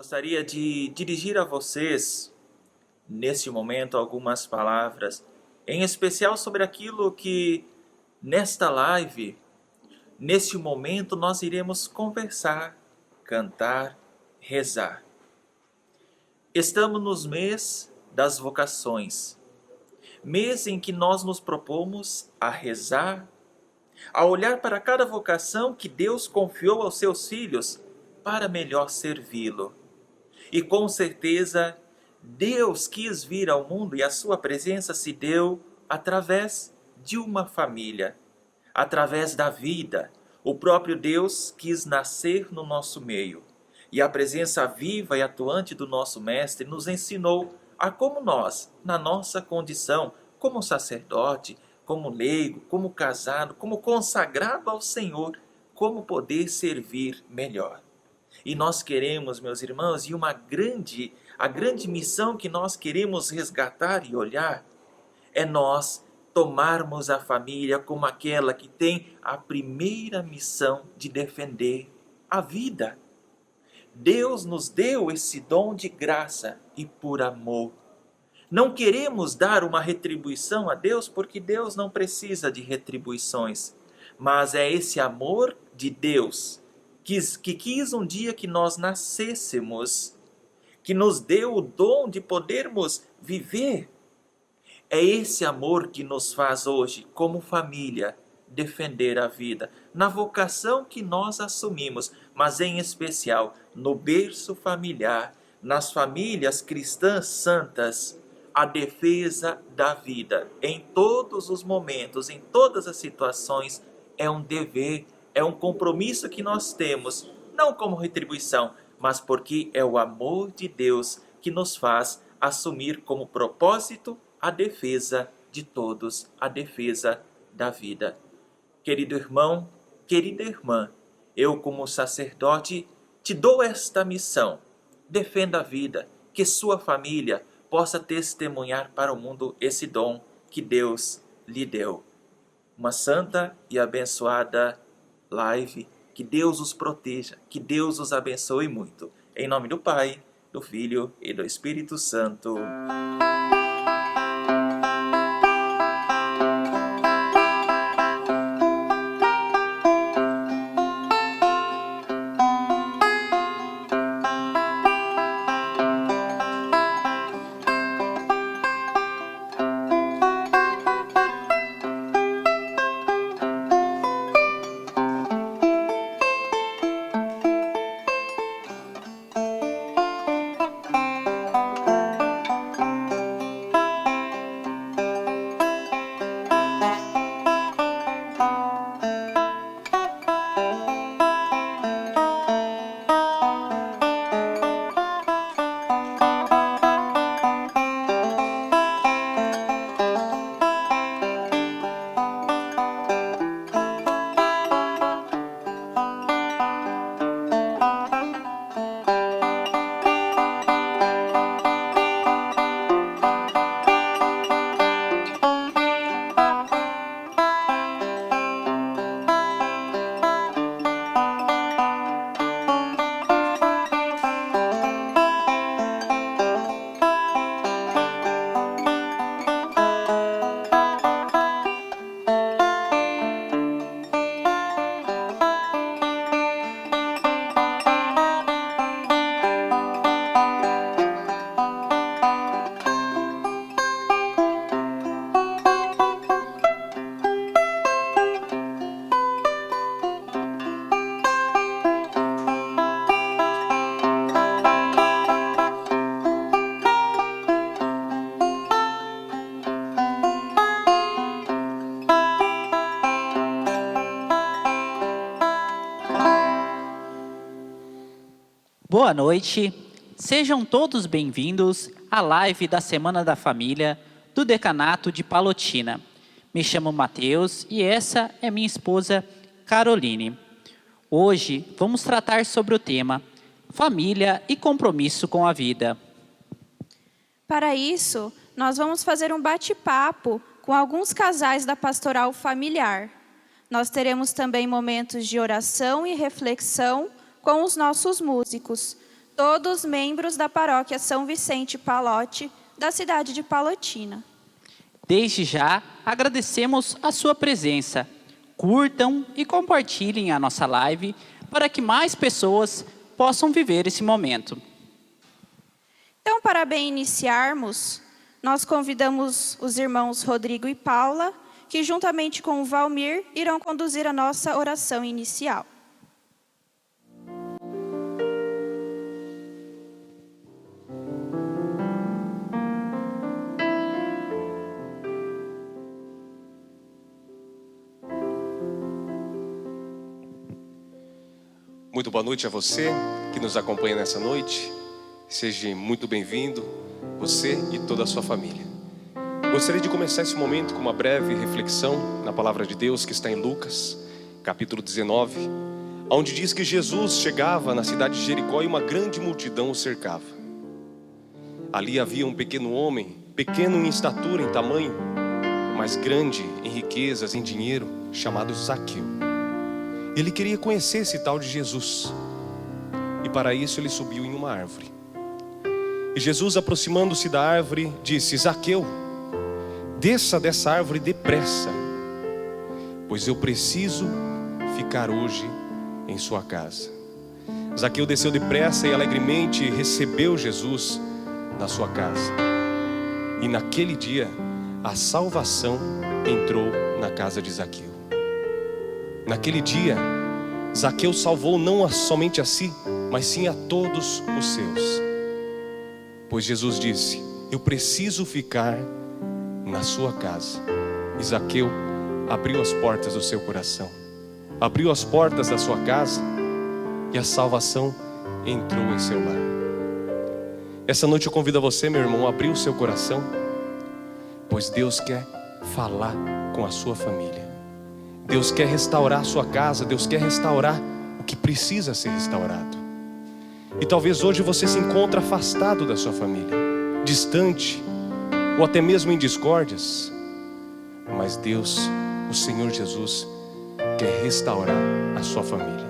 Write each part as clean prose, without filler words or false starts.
Gostaria de dirigir a vocês, neste momento, algumas palavras, em especial sobre aquilo que, nesta live, neste momento, nós iremos conversar, cantar, rezar. Estamos nos mês das vocações, mês em que nós nos propomos a rezar, a olhar para cada vocação que Deus confiou aos seus filhos para melhor servi-lo. E com certeza, Deus quis vir ao mundo e a sua presença se deu através de uma família, através da vida. O próprio Deus quis nascer no nosso meio. E a presença viva e atuante do nosso Mestre nos ensinou a como nós, na nossa condição, como sacerdote, como leigo, como casado, como consagrado ao Senhor, como poder servir melhor. E nós queremos, meus irmãos, e a grande missão que nós queremos resgatar e olhar é nós tomarmos a família como aquela que tem a primeira missão de defender a vida. Deus nos deu esse dom de graça e por amor. Não queremos dar uma retribuição a Deus porque Deus não precisa de retribuições, mas é esse amor de Deus que quis um dia que nós nascêssemos, que nos deu o dom de podermos viver. É esse amor que nos faz hoje, como família, defender a vida, na vocação que nós assumimos, mas em especial no berço familiar, nas famílias cristãs santas, a defesa da vida. Em todos os momentos, em todas as situações, é um dever, é um compromisso que nós temos, não como retribuição, mas porque é o amor de Deus que nos faz assumir como propósito a defesa de todos, a defesa da vida. Querido irmão, querida irmã, eu como sacerdote te dou esta missão. Defenda a vida, que sua família possa testemunhar para o mundo esse dom que Deus lhe deu. Uma santa e abençoada live, que Deus os proteja, que Deus os abençoe muito. Em nome do Pai, do Filho e do Espírito Santo. Boa noite, sejam todos bem-vindos à live da Semana da Família do Decanato de Palotina. Me chamo Mateus e essa é minha esposa Caroline. Hoje vamos tratar sobre o tema Família e Compromisso com a Vida. Para isso, nós vamos fazer um bate-papo com alguns casais da pastoral familiar. Nós teremos também momentos de oração e reflexão com os nossos músicos. todos membros da paróquia São Vicente Palotti, da cidade de Palotina. Desde já, agradecemos a sua presença. Curtam e compartilhem a nossa live para que mais pessoas possam viver esse momento. Então, para bem iniciarmos, nós convidamos os irmãos Rodrigo e Paula, que juntamente com o Valmir irão conduzir a nossa oração inicial. Muito boa noite a você que nos acompanha nessa noite. Seja muito bem-vindo, você e toda a sua família. Gostaria de começar esse momento com uma breve reflexão na palavra de Deus que está em Lucas, capítulo 19, onde diz que Jesus chegava na cidade de Jericó e uma grande multidão o cercava. Ali havia um pequeno homem, pequeno em estatura, em tamanho, mas grande em riquezas, em dinheiro, chamado Zaqueu. Ele queria conhecer esse tal de Jesus, e para isso ele subiu em uma árvore. E Jesus, aproximando-se da árvore, disse: Zaqueu, desça dessa árvore depressa, pois eu preciso ficar hoje em sua casa. Zaqueu desceu depressa e alegremente recebeu Jesus na sua casa. E naquele dia a salvação entrou na casa de Zaqueu. Naquele dia, Zaqueu salvou não somente a si, mas sim a todos os seus. Pois Jesus disse: eu preciso ficar na sua casa. E Zaqueu abriu as portas do seu coração, abriu as portas da sua casa, e a salvação entrou em seu lar. Essa noite eu convido a você, meu irmão, a abrir o seu coração, pois Deus quer falar com a sua família. Deus quer restaurar a sua casa. Deus quer restaurar o que precisa ser restaurado. E talvez hoje você se encontre afastado da sua família, distante, ou até mesmo em discórdias. Mas Deus, o Senhor Jesus, quer restaurar a sua família.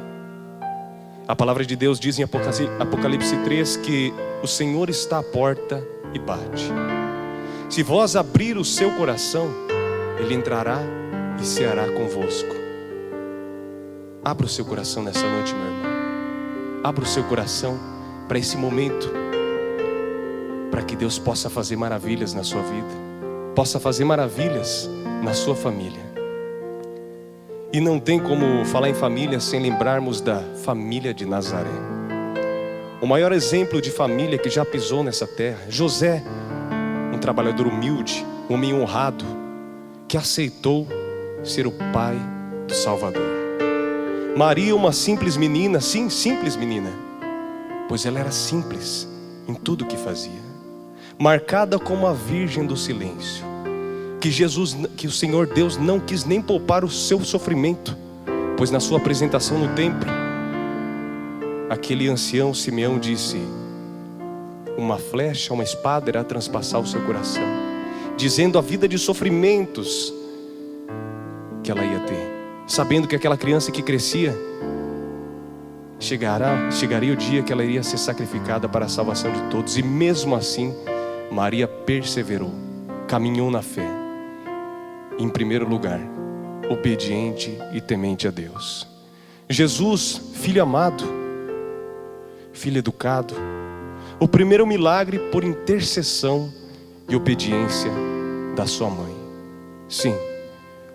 A palavra de Deus diz em Apocalipse 3 que o Senhor está à porta e bate. Se vós abrir o seu coração, Ele entrará e ceará convosco. Abra o seu coração nessa noite, meu irmão. Abra o seu coração para esse momento, para que Deus possa fazer maravilhas na sua vida, possa fazer maravilhas na sua família. E não tem como falar em família sem lembrarmos da família de Nazaré. O maior exemplo de família que já pisou nessa terra. José, um trabalhador humilde, um homem honrado, que aceitou ser o pai do Salvador. Maria, uma simples menina, sim, simples menina, pois ela era simples em tudo que fazia, marcada como a virgem do silêncio, que o Senhor Deus não quis nem poupar o seu sofrimento, pois na sua apresentação no templo, aquele ancião Simeão disse: uma flecha, uma espada irá transpassar o seu coração, dizendo a vida de sofrimentos que ela ia ter, sabendo que aquela criança que crescia, chegaria o dia que ela iria ser sacrificada para a salvação de todos. E mesmo assim, Maria perseverou, caminhou na fé, em primeiro lugar, obediente e temente a Deus. Jesus, filho amado, filho educado, o primeiro milagre por intercessão e obediência da sua mãe. Sim,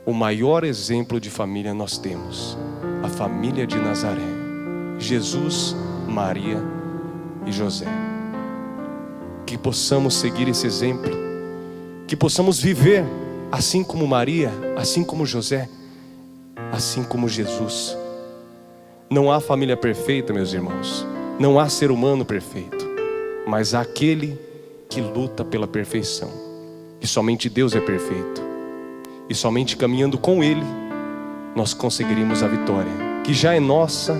o maior exemplo de família nós temos, a família de Nazaré, Jesus, Maria e José. Que possamos seguir esse exemplo, que possamos viver assim como Maria, assim como José, assim como Jesus. Não há família perfeita, meus irmãos, não há ser humano perfeito, mas há aquele que luta pela perfeição, e somente Deus é perfeito. E somente caminhando com Ele, nós conseguiremos a vitória, que já é nossa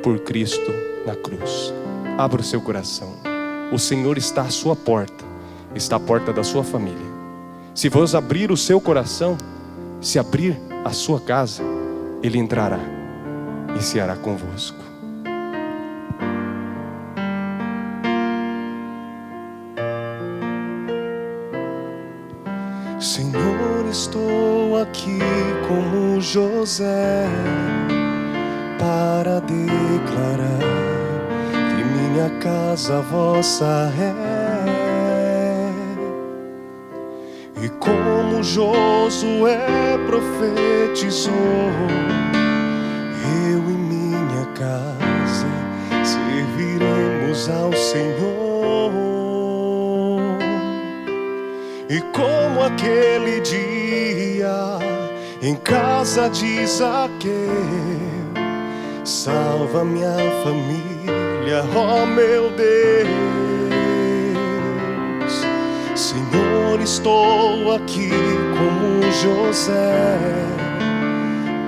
por Cristo na cruz. Abra o seu coração. O Senhor está à sua porta, está à porta da sua família. Se vós abrir o seu coração, se abrir a sua casa, Ele entrará e ceará convosco. Senhor, estou aqui como José para declarar que minha casa vossa é. E como Josué profetizou, eu e minha casa serviremos ao Senhor. E como aquele dia em casa de Zaqueu, salva minha família, ó meu Deus. Senhor, estou aqui como José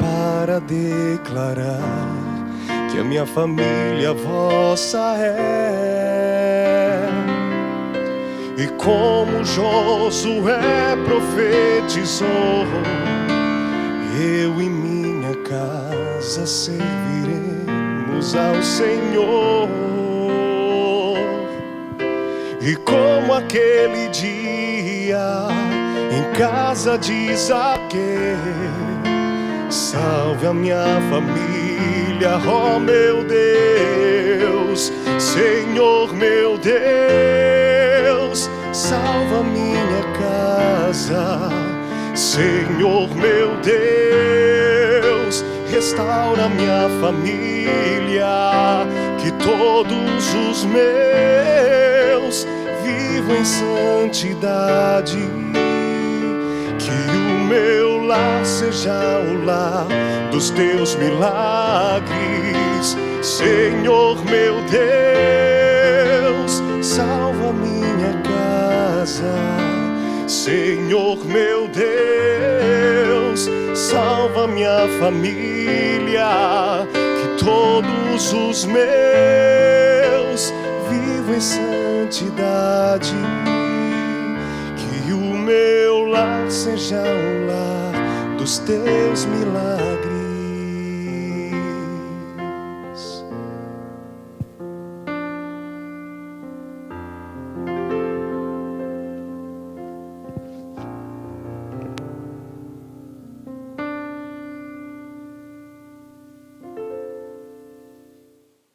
para declarar que a minha família vossa é. E como Josué profetizou, eu e minha casa serviremos ao Senhor. E como aquele dia em casa de Zaqueu, salve a minha família, ó meu Deus. Senhor meu Deus, salva minha casa. Senhor meu Deus, restaura minha família. Que todos os meus vivam em santidade. Que o meu lar seja o lar dos teus milagres. Senhor meu Deus, salva minha casa. Senhor meu Deus, salva minha família. Que todos os meus vivam em santidade. Que o meu lar seja um lar dos teus milagres.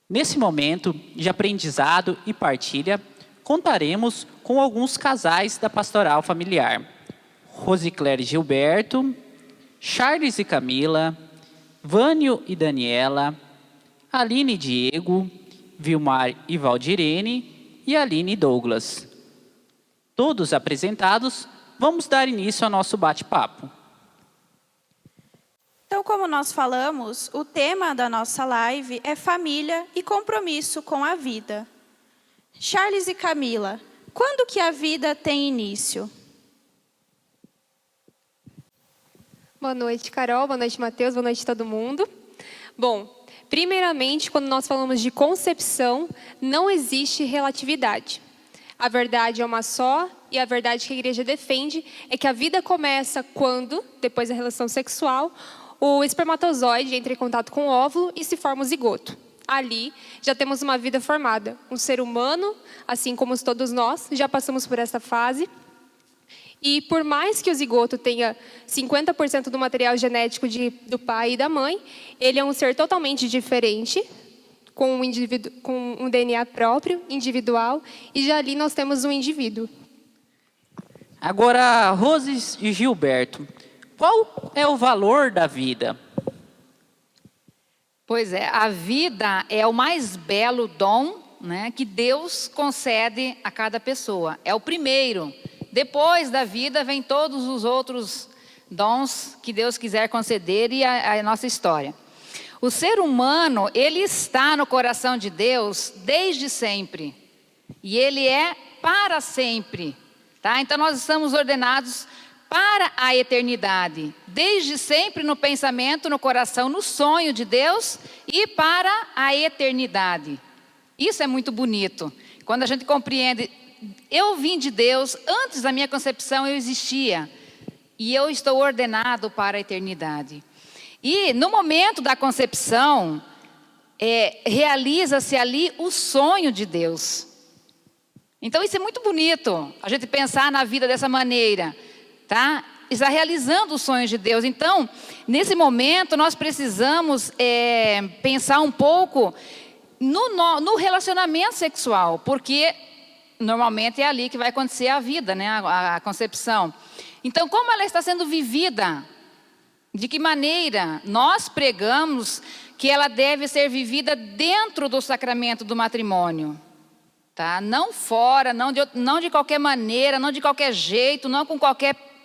Nesse momento de aprendizado e partilha, contaremos com alguns casais da pastoral familiar. Rosicléria e Gilberto, Charles e Camila, Vânio e Daniela, Aline e Diego, Vilmar e Valdirene e Aline e Douglas. Todos apresentados, vamos dar início ao nosso bate-papo. Então, como nós falamos, o tema da nossa live é família e compromisso com a vida. Charles e Camila, quando que a vida tem início? Boa noite, Carol. Boa noite, Mateus. Boa noite, todo mundo. Bom, primeiramente, quando nós falamos de concepção, não existe relatividade. A verdade é uma só, e a verdade que a igreja defende é que a vida começa quando, depois da relação sexual, o espermatozoide entra em contato com o óvulo e se forma o zigoto. Ali, já temos uma vida formada. Um ser humano, assim como todos nós, já passamos por essa fase. E por mais que o zigoto tenha 50% do material genético do pai e da mãe, ele é um ser totalmente diferente, com um DNA próprio, individual, e já ali nós temos um indivíduo. Agora, Rose e Gilberto, qual é o valor da vida? Pois é, a vida é o mais belo dom, né, que Deus concede a cada pessoa. É o primeiro. Depois da vida vem todos os outros dons que Deus quiser conceder e a nossa história. O ser humano, ele está no coração de Deus desde sempre. E ele é para sempre. Tá? Então nós estamos ordenados para a eternidade. Desde sempre no pensamento, no coração, no sonho de Deus e para a eternidade. Isso é muito bonito. Quando a gente compreende, eu vim de Deus, antes da minha concepção eu existia. E eu estou ordenado para a eternidade. E no momento da concepção, realiza-se ali o sonho de Deus. Então isso é muito bonito, a gente pensar na vida dessa maneira. tá? Está realizando os sonhos de Deus. Então, nesse momento, nós precisamos pensar um pouco no relacionamento sexual, porque normalmente é ali que vai acontecer a vida, né? A concepção. Então, como ela está sendo vivida? De que maneira? Nós pregamos que ela deve ser vivida dentro do sacramento do matrimônio. Tá? Não fora, não de qualquer maneira, não de qualquer jeito, não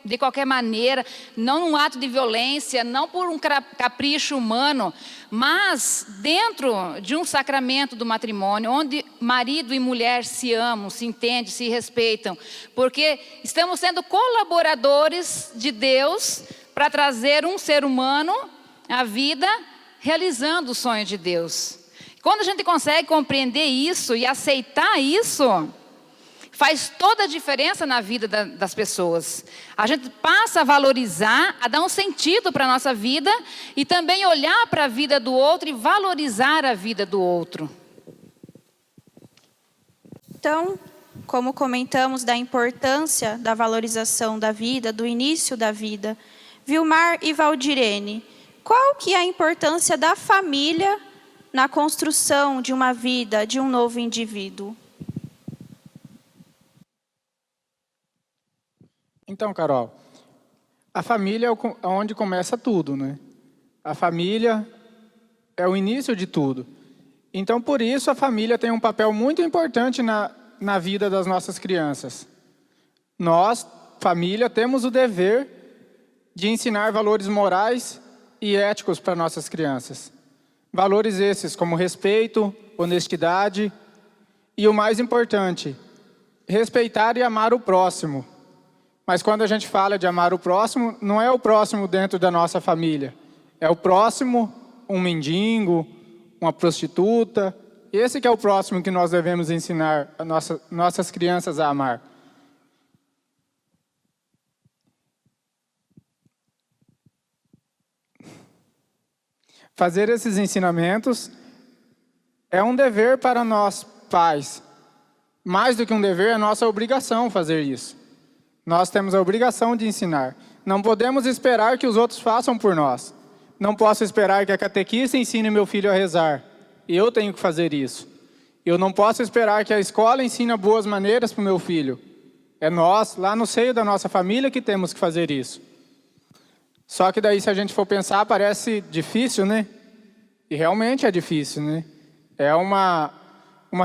de qualquer maneira, não num ato de violência, não por um capricho humano, mas dentro de um sacramento do matrimônio, onde marido e mulher se amam, se entendem, se respeitam, porque estamos sendo colaboradores de Deus para trazer um ser humano à vida, realizando o sonho de Deus. Quando a gente consegue compreender isso e aceitar isso, faz toda a diferença na vida das pessoas. A gente passa a valorizar, a dar um sentido para a nossa vida e também olhar para a vida do outro e valorizar a vida do outro. Então, como comentamos da importância da valorização da vida, do início da vida, Vilmar e Valdirene, qual que é a importância da família na construção de uma vida, de um novo indivíduo? Então, Carol, a família é onde começa tudo, né? A família é o início de tudo. Então, por isso, a família tem um papel muito importante na vida das nossas crianças. Nós, família, temos o dever de ensinar valores morais e éticos para nossas crianças. Valores esses como respeito, honestidade e, o mais importante, respeitar e amar o próximo. Mas quando a gente fala de amar o próximo, não é o próximo dentro da nossa família. É o próximo, um mendigo, uma prostituta. Esse que é o próximo que nós devemos ensinar nossas crianças a amar. Fazer esses ensinamentos é um dever para nós, pais. Mais do que um dever, é nossa obrigação fazer isso. Nós temos a obrigação de ensinar. Não podemos esperar que os outros façam por nós. Não posso esperar que a catequista ensine meu filho a rezar. Eu tenho que fazer isso. Eu não posso esperar que a escola ensine boas maneiras para o meu filho. É nós, lá no seio da nossa família, que temos que fazer isso. Só que daí, se a gente for pensar, parece difícil, né? E realmente é difícil, né? É uma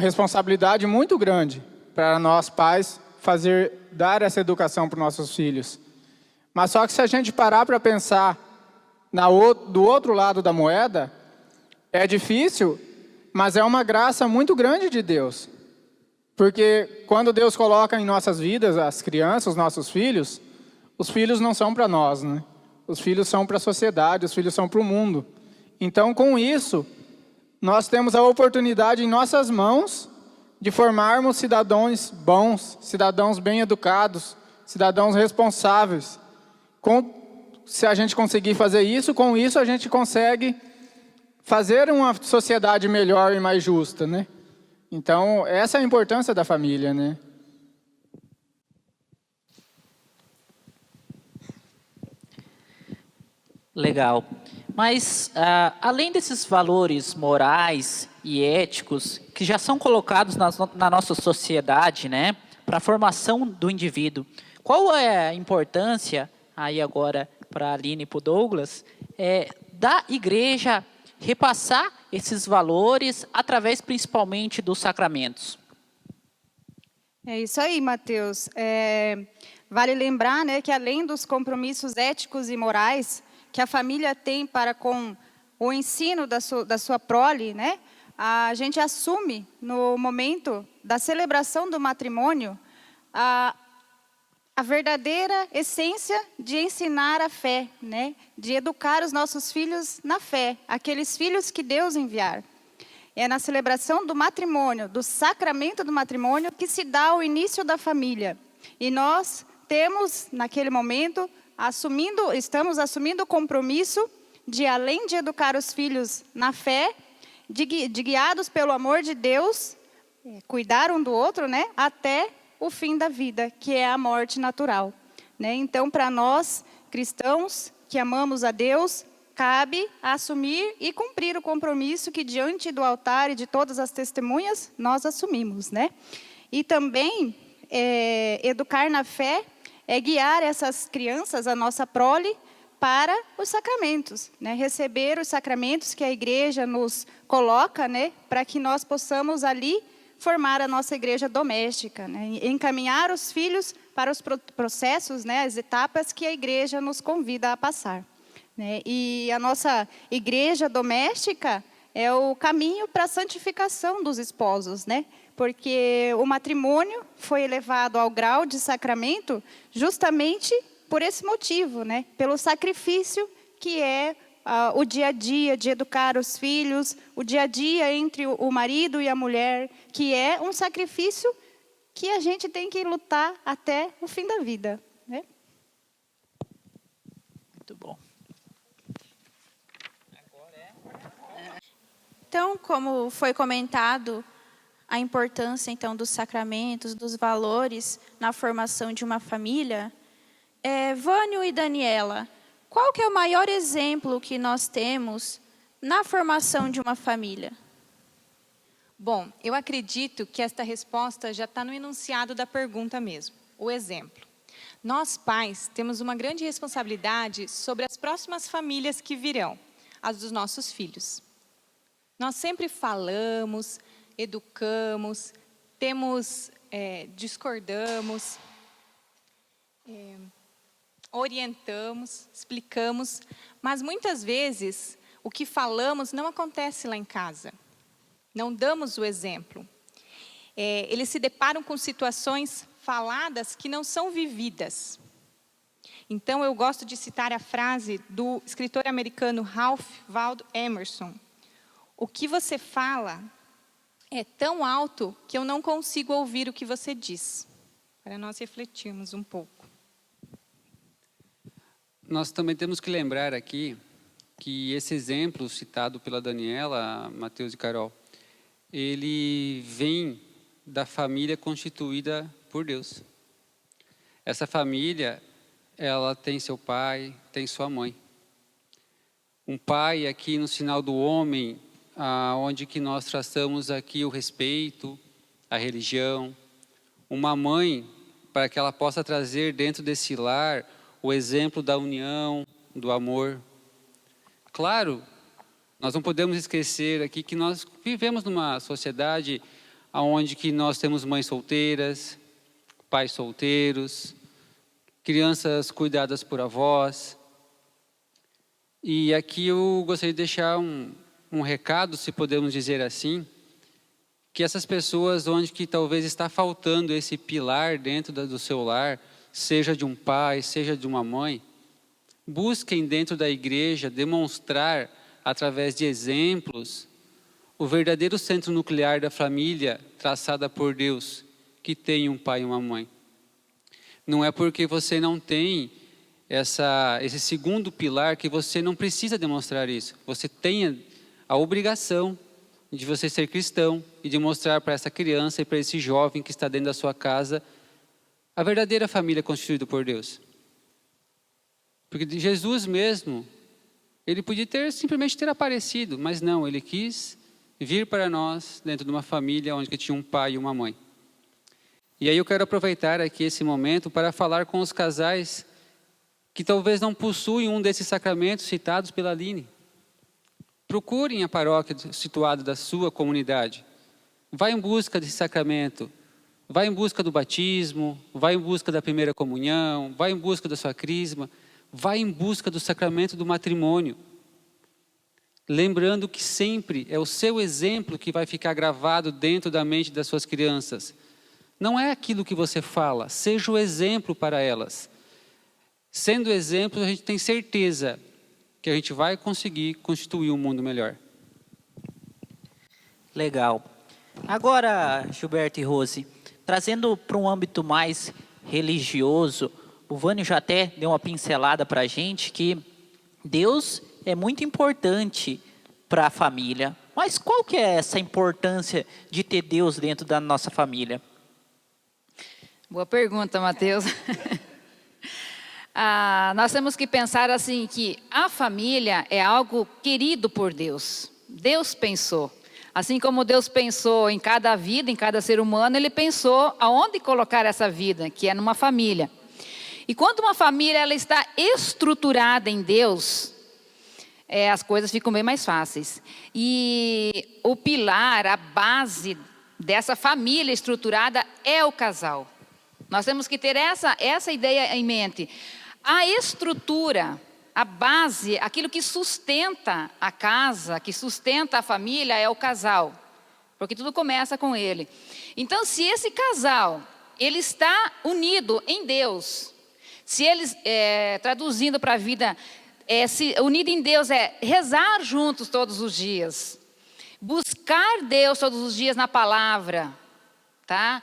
responsabilidade muito grande para nós pais dar essa educação para os nossos filhos. Mas só que se a gente parar para pensar do outro lado da moeda, é difícil, mas é uma graça muito grande de Deus. Porque quando Deus coloca em nossas vidas as crianças, os nossos filhos, os filhos não são para nós, né? Os filhos são para a sociedade, os filhos são para o mundo. Então, com isso, nós temos a oportunidade em nossas mãos de formarmos cidadãos bons, cidadãos bem educados, cidadãos responsáveis. Se a gente conseguir fazer isso, com isso a gente consegue fazer uma sociedade melhor e mais justa, né? Então, essa é a importância da família, né? Legal. Mas, além desses valores morais e éticos que já são colocados na nossa sociedade, né, para a formação do indivíduo, qual é a importância, aí agora para a Aline e para o Douglas, da igreja repassar esses valores através principalmente dos sacramentos? É isso aí, Mateus. Vale lembrar, né, que além dos compromissos éticos e morais que a família tem para com o ensino da sua prole, né, a gente assume no momento da celebração do matrimônio a verdadeira essência de ensinar a fé, né, de educar os nossos filhos na fé, aqueles filhos que Deus enviar. É na celebração do matrimônio, do sacramento do matrimônio, que se dá o início da família. E nós temos, naquele momento, estamos assumindo o compromisso de, além de educar os filhos na fé, de guiados pelo amor de Deus, cuidar um do outro, né, até o fim da vida, que é a morte natural. né? Então, para nós, cristãos que amamos a Deus, cabe assumir e cumprir o compromisso que diante do altar e de todas as testemunhas nós assumimos, né? E também educar na fé é guiar essas crianças, a nossa prole, para os sacramentos, né? Receber os sacramentos que a igreja nos coloca, né? Para que nós possamos ali formar a nossa igreja doméstica, né? Encaminhar os filhos para os processos, né? As etapas que a igreja nos convida a passar, né? E a nossa igreja doméstica é o caminho para a santificação dos esposos, né? Porque o matrimônio foi elevado ao grau de sacramento justamente por esse motivo, né? Pelo sacrifício que é o dia a dia de educar os filhos, o dia a dia entre o marido e a mulher, que é um sacrifício que a gente tem que lutar até o fim da vida, né? Muito bom. Então, como foi comentado, a importância então dos sacramentos, dos valores na formação de uma família, Vânio e Daniela, qual que é o maior exemplo que nós temos na formação de uma família? Bom, eu acredito que esta resposta já está no enunciado da pergunta mesmo, o exemplo. Nós, pais, temos uma grande responsabilidade sobre as próximas famílias que virão, as dos nossos filhos. Nós sempre falamos, educamos, discordamos, orientamos, explicamos, mas muitas vezes o que falamos não acontece lá em casa. Não damos o exemplo. Eles se deparam com situações faladas que não são vividas. Então, eu gosto de citar a frase do escritor americano Ralph Waldo Emerson. O que você fala é tão alto que eu não consigo ouvir o que você diz. Para nós refletirmos um pouco. Nós também temos que lembrar aqui que esse exemplo citado pela Daniela, Mateus e Carol, ele vem da família constituída por Deus. Essa família, ela tem seu pai, tem sua mãe. Um pai aqui no sinal do homem, onde que nós traçamos aqui o respeito, a religião. Uma mãe, para que ela possa trazer dentro desse lar o exemplo da união, do amor. Claro, nós não podemos esquecer aqui que nós vivemos numa sociedade onde que nós temos mães solteiras, pais solteiros, crianças cuidadas por avós. E aqui eu gostaria de deixar um recado, se podemos dizer assim, que essas pessoas onde que talvez está faltando esse pilar dentro do seu lar, seja de um pai, seja de uma mãe, busquem dentro da igreja demonstrar, através de exemplos, o verdadeiro centro nuclear da família traçada por Deus, que tem um pai e uma mãe. Não é porque você não tem esse segundo pilar que você não precisa demonstrar isso. Você tem a obrigação de você ser cristão e de mostrar para essa criança e para esse jovem que está dentro da sua casa a verdadeira família constituída por Deus. Porque Jesus mesmo, ele podia simplesmente ter aparecido, mas não, ele quis vir para nós dentro de uma família onde tinha um pai e uma mãe. E aí eu quero aproveitar aqui esse momento para falar com os casais que talvez não possuem um desses sacramentos citados pela Aline. Procurem a paróquia situada da sua comunidade. Vá em busca desse sacramento. Vá em busca do batismo, vá em busca da primeira comunhão, vá em busca da sua crisma, vá em busca do sacramento do matrimônio. Lembrando que sempre é o seu exemplo que vai ficar gravado dentro da mente das suas crianças. Não é aquilo que você fala, seja o exemplo para elas. Sendo exemplo, a gente tem certeza que a gente vai conseguir constituir um mundo melhor. Legal. Agora, Gilberto e Rose, trazendo para um âmbito mais religioso, o Vânio já até deu uma pincelada para a gente que Deus é muito importante para a família. Mas qual que é essa importância de ter Deus dentro da nossa família? Boa pergunta, Mateus. Nós temos que pensar assim, que a família é algo querido por Deus. Deus pensou. Assim como Deus pensou em cada vida, em cada ser humano, Ele pensou aonde colocar essa vida, que é numa família. E quando uma família ela está estruturada em Deus, as coisas ficam bem mais fáceis. E o pilar, a base dessa família estruturada é o casal. Nós temos que ter essa ideia em mente. A estrutura, a base, aquilo que sustenta a casa, que sustenta a família é o casal. Porque tudo começa com ele. Então, se esse casal, ele está unido em Deus, se eles, traduzindo para a vida, unido em Deus é rezar juntos todos os dias, buscar Deus todos os dias na palavra, tá?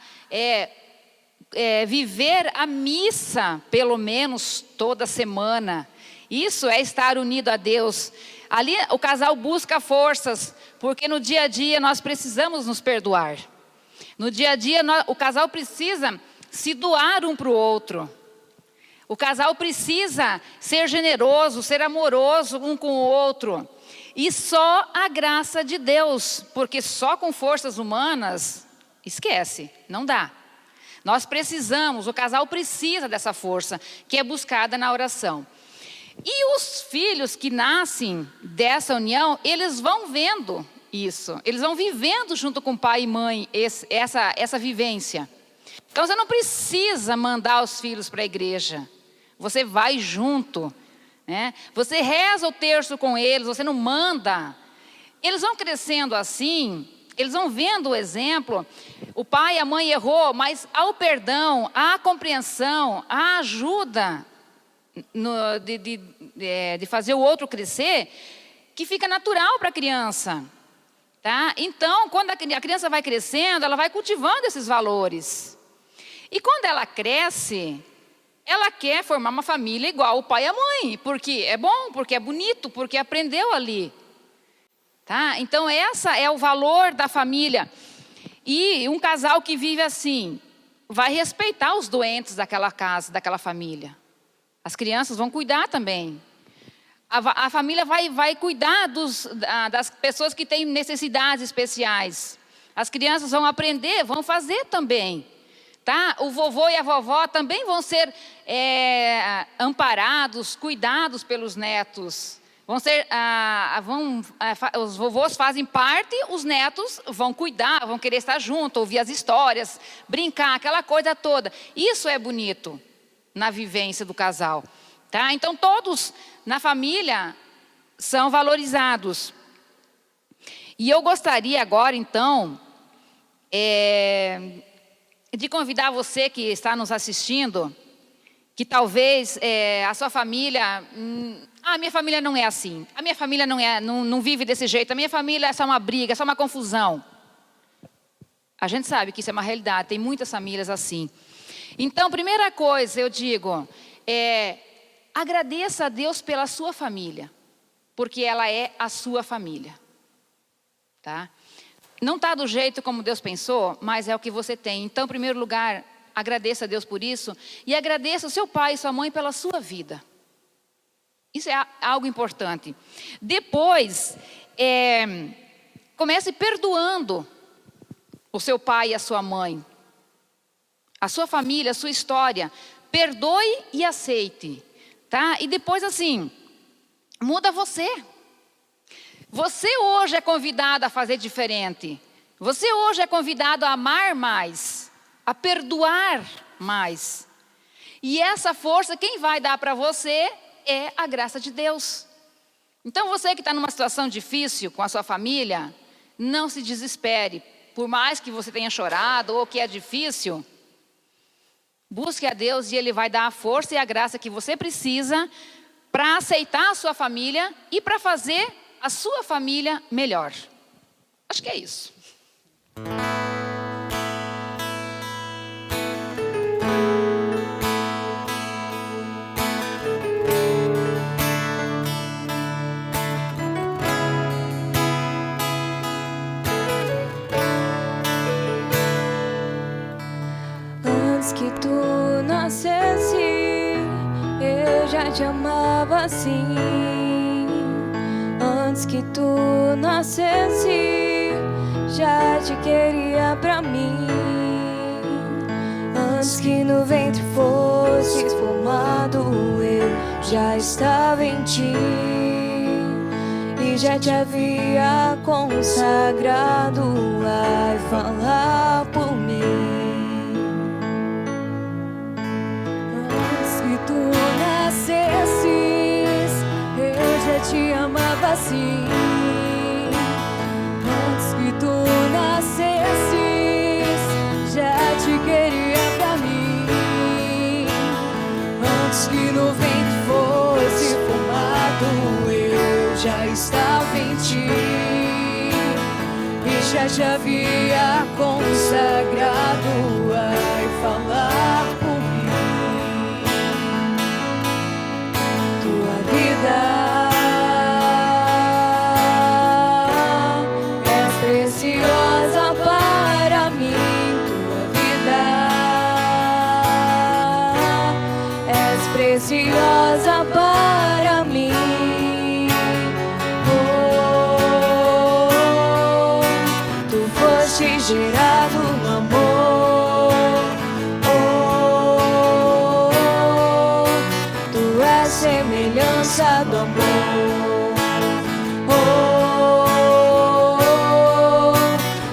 Viver a missa pelo menos toda semana. Isso é estar unido a Deus. Ali o casal busca forças, porque no dia a dia nós precisamos nos perdoar. No dia a dia o casal precisa se doar um para o outro. O casal precisa ser generoso, ser amoroso um com o outro. E só a graça de Deus, porque só com forças humanas, esquece, não dá. Nós precisamos, o casal precisa dessa força, que é buscada na oração. E os filhos que nascem dessa união, eles vão vendo isso. Eles vão vivendo junto com pai e mãe essa vivência. Então você não precisa mandar os filhos para a igreja. Você vai junto, né? Você reza o terço com eles, você não manda. Eles vão crescendo assim, eles vão vendo o exemplo. O pai e a mãe errou, mas há o perdão, há a compreensão, há a ajuda de fazer o outro crescer, que fica natural para a criança. Tá? Então, quando a criança vai crescendo, ela vai cultivando esses valores. E quando ela cresce, ela quer formar uma família igual o pai e a mãe, porque é bom, porque é bonito, porque aprendeu ali. Tá? Então, esse é o valor da família. E um casal que vive assim, vai respeitar os doentes daquela casa, daquela família. As crianças vão cuidar também. A família vai cuidar das pessoas que têm necessidades especiais. As crianças vão aprender, vão fazer também. Tá? O vovô e a vovó também vão ser amparados, cuidados pelos netos. Os vovôs fazem parte, os netos vão cuidar, vão querer estar junto, ouvir as histórias, brincar, aquela coisa toda. Isso é bonito na vivência do casal. Tá? Então todos na família são valorizados. E eu gostaria agora então de convidar você que está nos assistindo, que talvez a sua família, a minha família não é assim, a minha família não vive desse jeito, a minha família é só uma briga, é só uma confusão. A gente sabe que isso é uma realidade, tem muitas famílias assim. Então, primeira coisa eu digo, agradeça a Deus pela sua família, porque ela é a sua família. Tá? Não está do jeito como Deus pensou, mas é o que você tem. Então, em primeiro lugar, agradeça a Deus por isso e agradeça o seu pai e sua mãe pela sua vida. Isso é algo importante. Depois, comece perdoando o seu pai e a sua mãe, a sua família, a sua história. Perdoe e aceite. Tá? E depois assim, muda você. Você hoje é convidado a fazer diferente. Você hoje é convidado a amar mais, a perdoar mais. E essa força, quem vai dar para você é a graça de Deus. Então você que está numa situação difícil com a sua família, não se desespere. Por mais que você tenha chorado ou que é difícil, busque a Deus e Ele vai dar a força e a graça que você precisa para aceitar a sua família e para fazer a sua família melhor. Acho que é isso. Antes que tu nascesse, eu já te amava assim. Antes que tu nascesse, já te queria pra mim. Antes que no ventre fosse formado, eu já estava em ti. E já te havia consagrado a falar por mim. Antes que tu nascesses, eu já te amava assim. Antes que tu nascesses, já te queria pra mim. Antes que no ventre fosse formado, eu já estava em ti. E já te havia consagrado a falar por mim. Tua vida é preciosa para mim. Tua vida é preciosa para mim. Gerado no amor, tu és semelhança do amor,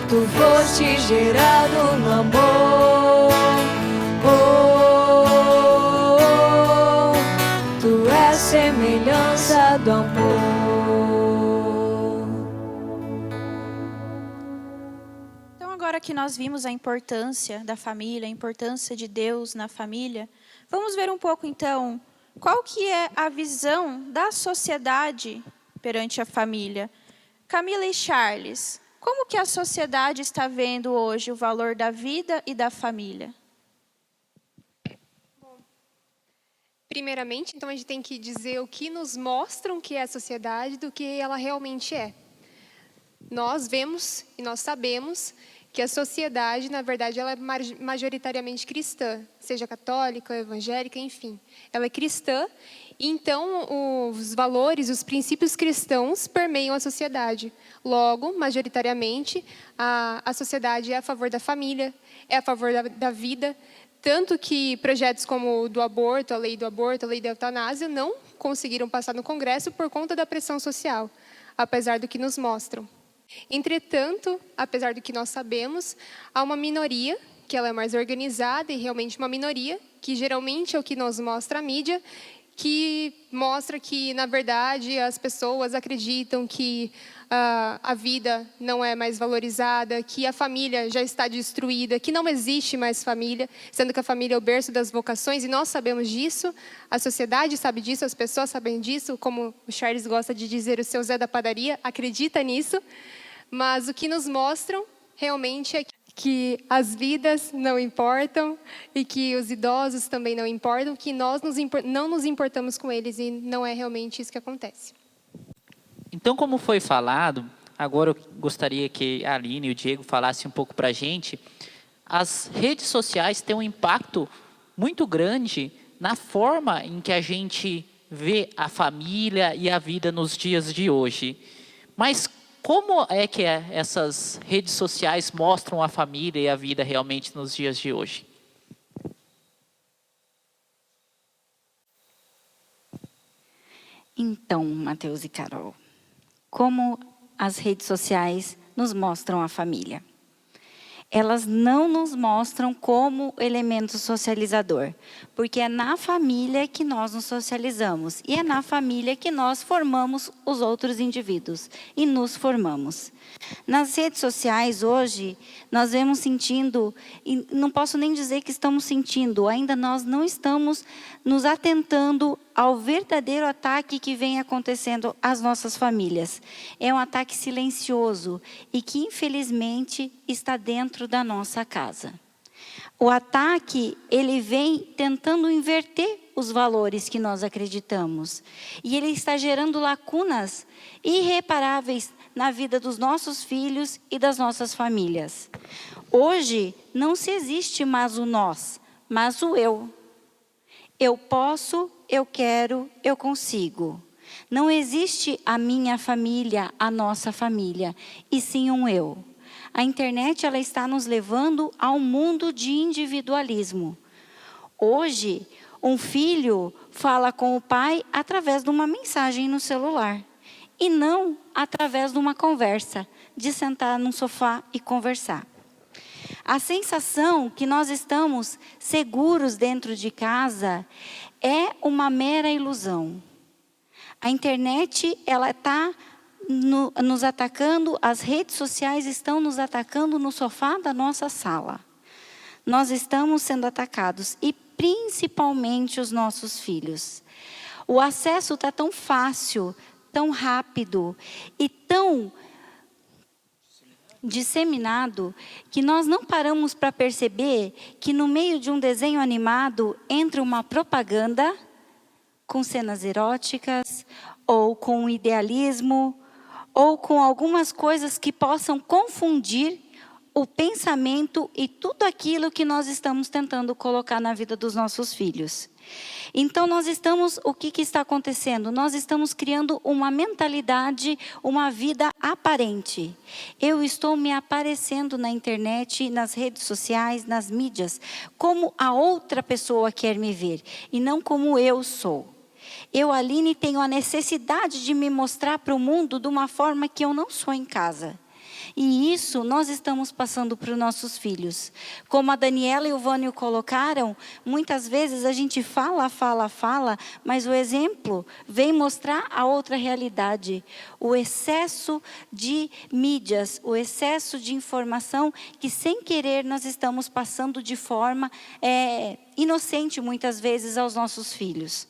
tu foste gerado no amor, tu és semelhança do amor. Agora que nós vimos a importância da família, a importância de Deus na família, vamos ver um pouco então qual que é a visão da sociedade perante a família. Camila e Charles, como que a sociedade está vendo hoje o valor da vida e da família? Bom, primeiramente, então a gente tem que dizer o que nos mostram que é a sociedade do que ela realmente é. Nós vemos e nós sabemos que a sociedade, na verdade, ela é majoritariamente cristã, seja católica, evangélica, enfim. Ela é cristã, e então os valores, os princípios cristãos permeiam a sociedade. Logo, majoritariamente, a sociedade é a favor da família, é a favor da vida, tanto que projetos como o do aborto, a lei da eutanásia, não conseguiram passar no Congresso por conta da pressão social, apesar do que nos mostram. Entretanto, apesar do que nós sabemos, há uma minoria, que ela é mais organizada e realmente uma minoria, que geralmente é o que nos mostra a mídia, que mostra que, na verdade, as pessoas acreditam que a vida não é mais valorizada, que a família já está destruída, que não existe mais família, sendo que a família é o berço das vocações, e nós sabemos disso, a sociedade sabe disso, as pessoas sabem disso, como o Charles gosta de dizer, o seu Zé da padaria acredita nisso, mas o que nos mostram realmente é que as vidas não importam e que os idosos também não importam, que nós não nos importamos com eles, e não é realmente isso que acontece. Então, como foi falado, agora eu gostaria que a Aline e o Diego falassem um pouco para a gente. As redes sociais têm um impacto muito grande na forma em que a gente vê a família e a vida nos dias de hoje. Mas como é que essas redes sociais mostram a família e a vida realmente nos dias de hoje? Então, Mateus e Carol, como as redes sociais nos mostram a família? Elas não nos mostram como elemento socializador, porque é na família que nós nos socializamos e é na família que nós formamos os outros indivíduos e nos formamos. Nas redes sociais hoje, nós vemos sentindo, e não posso nem dizer que estamos sentindo, ainda nós não estamos nos atentando ao verdadeiro ataque que vem acontecendo às nossas famílias. É um ataque silencioso e que, infelizmente, está dentro da nossa casa. O ataque, ele vem tentando inverter os valores que nós acreditamos. E ele está gerando lacunas irreparáveis na vida dos nossos filhos e das nossas famílias. Hoje, não se existe mais o nós, mas o eu. Eu posso eu quero, eu consigo. Não existe a minha família, a nossa família, e sim um eu. A internet ela está nos levando a um mundo de individualismo. Hoje, um filho fala com o pai através de uma mensagem no celular. E não através de uma conversa, de sentar num sofá e conversar. A sensação que nós estamos seguros dentro de casa é uma mera ilusão. A internet, ela está nos atacando, as redes sociais estão nos atacando no sofá da nossa sala. Nós estamos sendo atacados, e principalmente os nossos filhos. O acesso está tão fácil, tão rápido e tão disseminado que nós não paramos para perceber que no meio de um desenho animado entra uma propaganda com cenas eróticas, ou com idealismo, ou com algumas coisas que possam confundir o pensamento e tudo aquilo que nós estamos tentando colocar na vida dos nossos filhos. Então, o que está acontecendo? Nós estamos criando uma mentalidade, uma vida aparente. Eu estou me aparecendo na internet, nas redes sociais, nas mídias, como a outra pessoa quer me ver, e não como eu sou. Eu, Aline, tenho a necessidade de me mostrar para o mundo de uma forma que eu não sou em casa. E isso nós estamos passando para os nossos filhos. Como a Daniela e o Vânio colocaram, muitas vezes a gente fala, mas o exemplo vem mostrar a outra realidade. O excesso de mídias, o excesso de informação que sem querer nós estamos passando de forma inocente muitas vezes aos nossos filhos.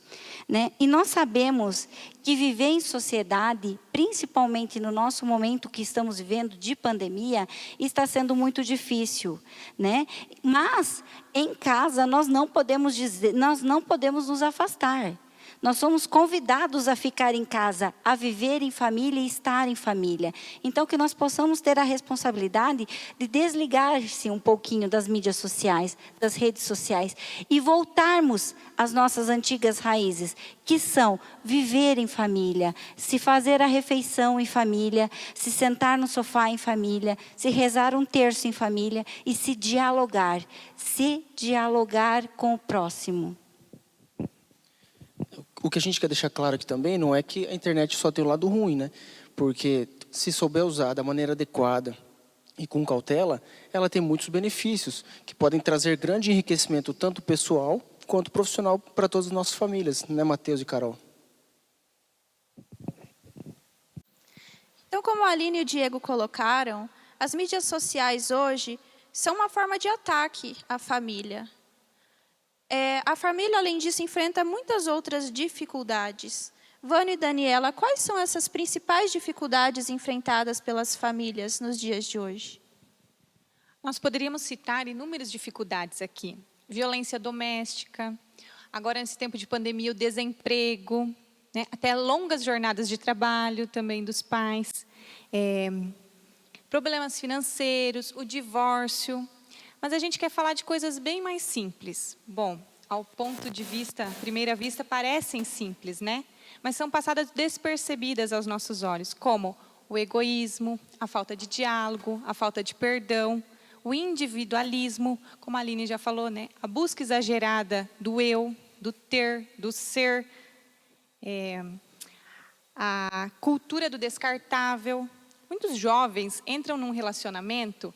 Né? E nós sabemos que viver em sociedade, principalmente no nosso momento que estamos vivendo de pandemia, está sendo muito difícil, né? Mas em casa nós não podemos nos afastar. Nós somos convidados a ficar em casa, a viver em família e estar em família. Então, que nós possamos ter a responsabilidade de desligar-se um pouquinho das mídias sociais, das redes sociais, e voltarmos às nossas antigas raízes, que são viver em família, se fazer a refeição em família, se sentar no sofá em família, se rezar um terço em família e se dialogar com o próximo. O que a gente quer deixar claro aqui também não é que a internet só tem o lado ruim, né? Porque se souber usar da maneira adequada e com cautela, ela tem muitos benefícios que podem trazer grande enriquecimento, tanto pessoal quanto profissional, para todas as nossas famílias, né, Mateus e Carol? Então, como a Aline e o Diego colocaram, as mídias sociais hoje são uma forma de ataque à família. A família, além disso, enfrenta muitas outras dificuldades. Vânia e Daniela, quais são essas principais dificuldades enfrentadas pelas famílias nos dias de hoje? Nós poderíamos citar inúmeras dificuldades aqui. Violência doméstica, agora nesse tempo de pandemia, o desemprego, né? Até longas jornadas de trabalho também dos pais, problemas financeiros, o divórcio. Mas a gente quer falar de coisas bem mais simples. Bom, ao ponto de vista, à primeira vista, parecem simples, né? Mas são passadas despercebidas aos nossos olhos, como o egoísmo, a falta de diálogo, a falta de perdão, o individualismo, como a Aline já falou, né? A busca exagerada do eu, do ter, do ser, a cultura do descartável. Muitos jovens entram num relacionamento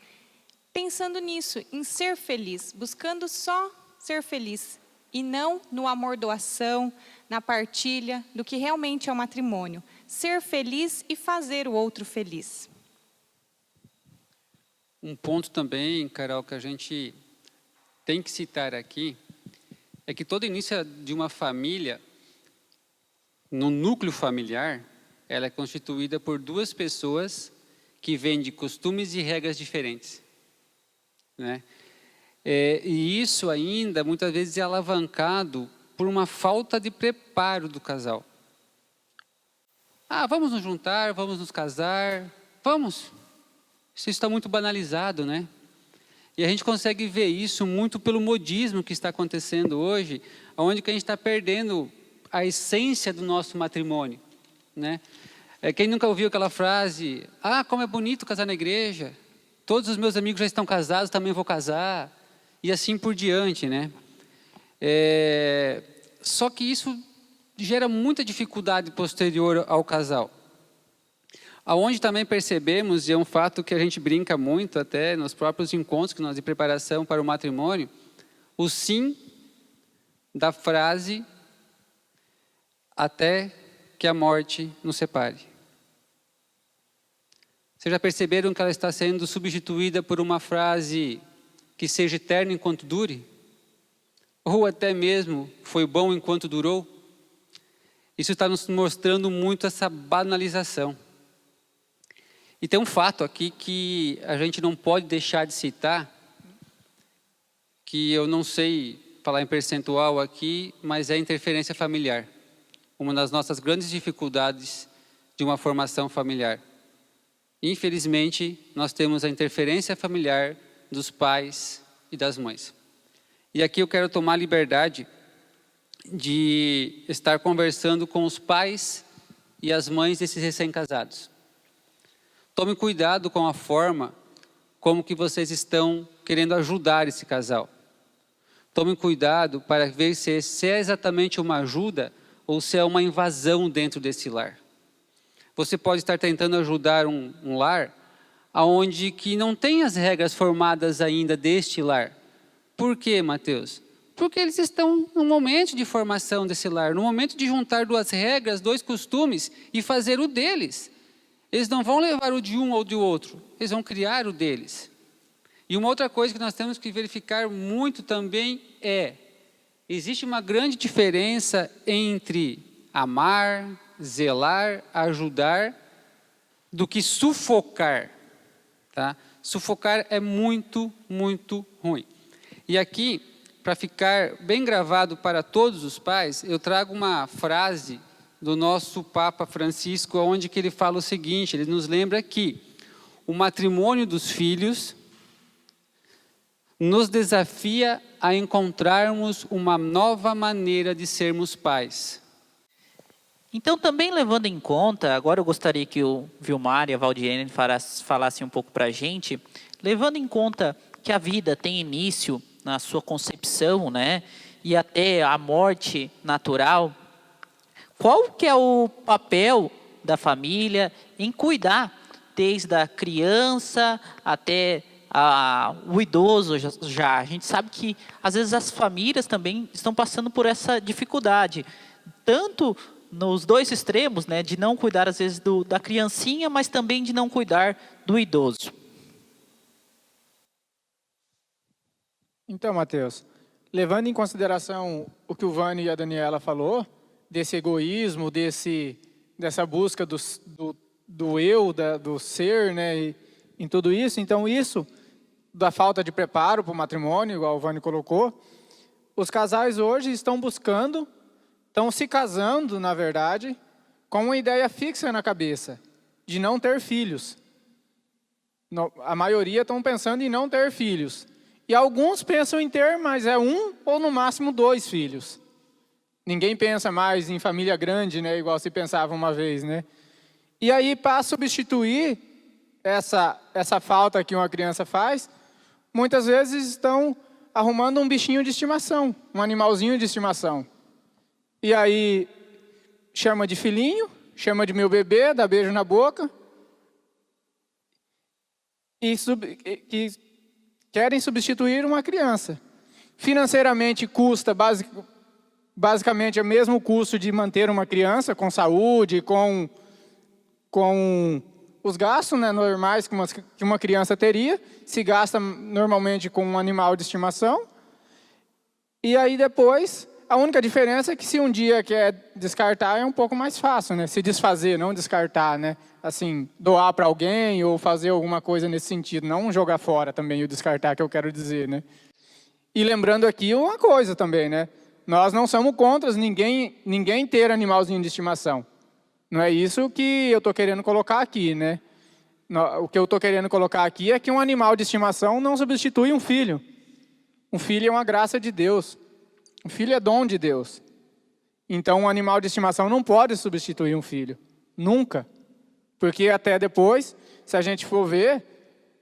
pensando nisso, em ser feliz, buscando só ser feliz, e não no amor-doação, na partilha, do que realmente é o matrimônio. Ser feliz e fazer o outro feliz. Um ponto também, Carol, que a gente tem que citar aqui, é que todo início de uma família, no núcleo familiar, ela é constituída por duas pessoas que vêm de costumes e regras diferentes. Né? E isso ainda, muitas vezes, é alavancado por uma falta de preparo do casal. Vamos nos juntar, vamos nos casar, vamos. Isso está muito banalizado, né? E a gente consegue ver isso muito pelo modismo que está acontecendo hoje, onde que a gente está perdendo a essência do nosso matrimônio, né? Quem nunca ouviu aquela frase, como é bonito casar na igreja, todos os meus amigos já estão casados, também vou casar, e assim por diante, né? Só que isso gera muita dificuldade posterior ao casal. Aonde também percebemos, e é um fato que a gente brinca muito até nos próprios encontros que nós de preparação para o matrimônio, o sim da frase até que a morte nos separe. Vocês já perceberam que ela está sendo substituída por uma frase que seja eterna enquanto dure? Ou até mesmo foi bom enquanto durou? Isso está nos mostrando muito essa banalização. E tem um fato aqui que a gente não pode deixar de citar, que eu não sei falar em percentual aqui, mas é a interferência familiar. Uma das nossas grandes dificuldades de uma formação familiar. Infelizmente, nós temos a interferência familiar dos pais e das mães. E aqui eu quero tomar a liberdade de estar conversando com os pais e as mães desses recém-casados. Tome cuidado com a forma como que vocês estão querendo ajudar esse casal. Tome cuidado para ver se é exatamente uma ajuda ou se é uma invasão dentro desse lar. Você pode estar tentando ajudar um lar onde que não tem as regras formadas ainda deste lar. Por quê, Mateus? Porque eles estão no momento de formação desse lar, no momento de juntar duas regras, dois costumes e fazer o deles. Eles não vão levar o de um ou do outro, eles vão criar o deles. E uma outra coisa que nós temos que verificar muito também existe uma grande diferença entre amar, zelar, ajudar, do que sufocar, tá? Sufocar é muito, muito ruim. E aqui, para ficar bem gravado para todos os pais, eu trago uma frase do nosso Papa Francisco, onde que ele fala o seguinte, ele nos lembra que o matrimônio dos filhos nos desafia a encontrarmos uma nova maneira de sermos pais. Então, também levando em conta, agora eu gostaria que o Vilmar e a Valdirene falassem um pouco para a gente, levando em conta que a vida tem início na sua concepção, né, e até a morte natural, qual que é o papel da família em cuidar desde a criança até o idoso já? A gente sabe que, às vezes, as famílias também estão passando por essa dificuldade, tanto nos dois extremos, né, de não cuidar, às vezes, da criancinha, mas também de não cuidar do idoso. Então, Mateus, levando em consideração o que o Vani e a Daniela falou, desse egoísmo, dessa busca do eu, do ser, né, e em tudo isso, então isso, da falta de preparo para o matrimônio, igual o Vani colocou, os casais hoje estão se casando, na verdade, com uma ideia fixa na cabeça, de não ter filhos. A maioria estão pensando em não ter filhos. E alguns pensam em ter, mas é um ou no máximo 2 filhos. Ninguém pensa mais em família grande, né, igual se pensava uma vez, né? E aí, para substituir essa falta que uma criança faz, muitas vezes estão arrumando um bichinho de estimação, um animalzinho de estimação. E aí, chama de filhinho, chama de meu bebê, dá beijo na boca. E querem substituir uma criança. Financeiramente custa basicamente o mesmo custo de manter uma criança, com saúde, com os gastos, né, normais que uma criança teria, se gasta normalmente com um animal de estimação. E aí depois, a única diferença é que se um dia quer descartar, é um pouco mais fácil, né? Se desfazer, não descartar, né? Assim, doar para alguém ou fazer alguma coisa nesse sentido, não jogar fora também o descartar, que eu quero dizer, né? E lembrando aqui uma coisa também, né? Nós não somos contra ninguém ter animalzinho de estimação. Não é isso que eu estou querendo colocar aqui, né? O que eu estou querendo colocar aqui é que um animal de estimação não substitui um filho. Um filho é uma graça de Deus. Um filho é dom de Deus. Então, um animal de estimação não pode substituir um filho. Nunca. Porque até depois, se a gente for ver,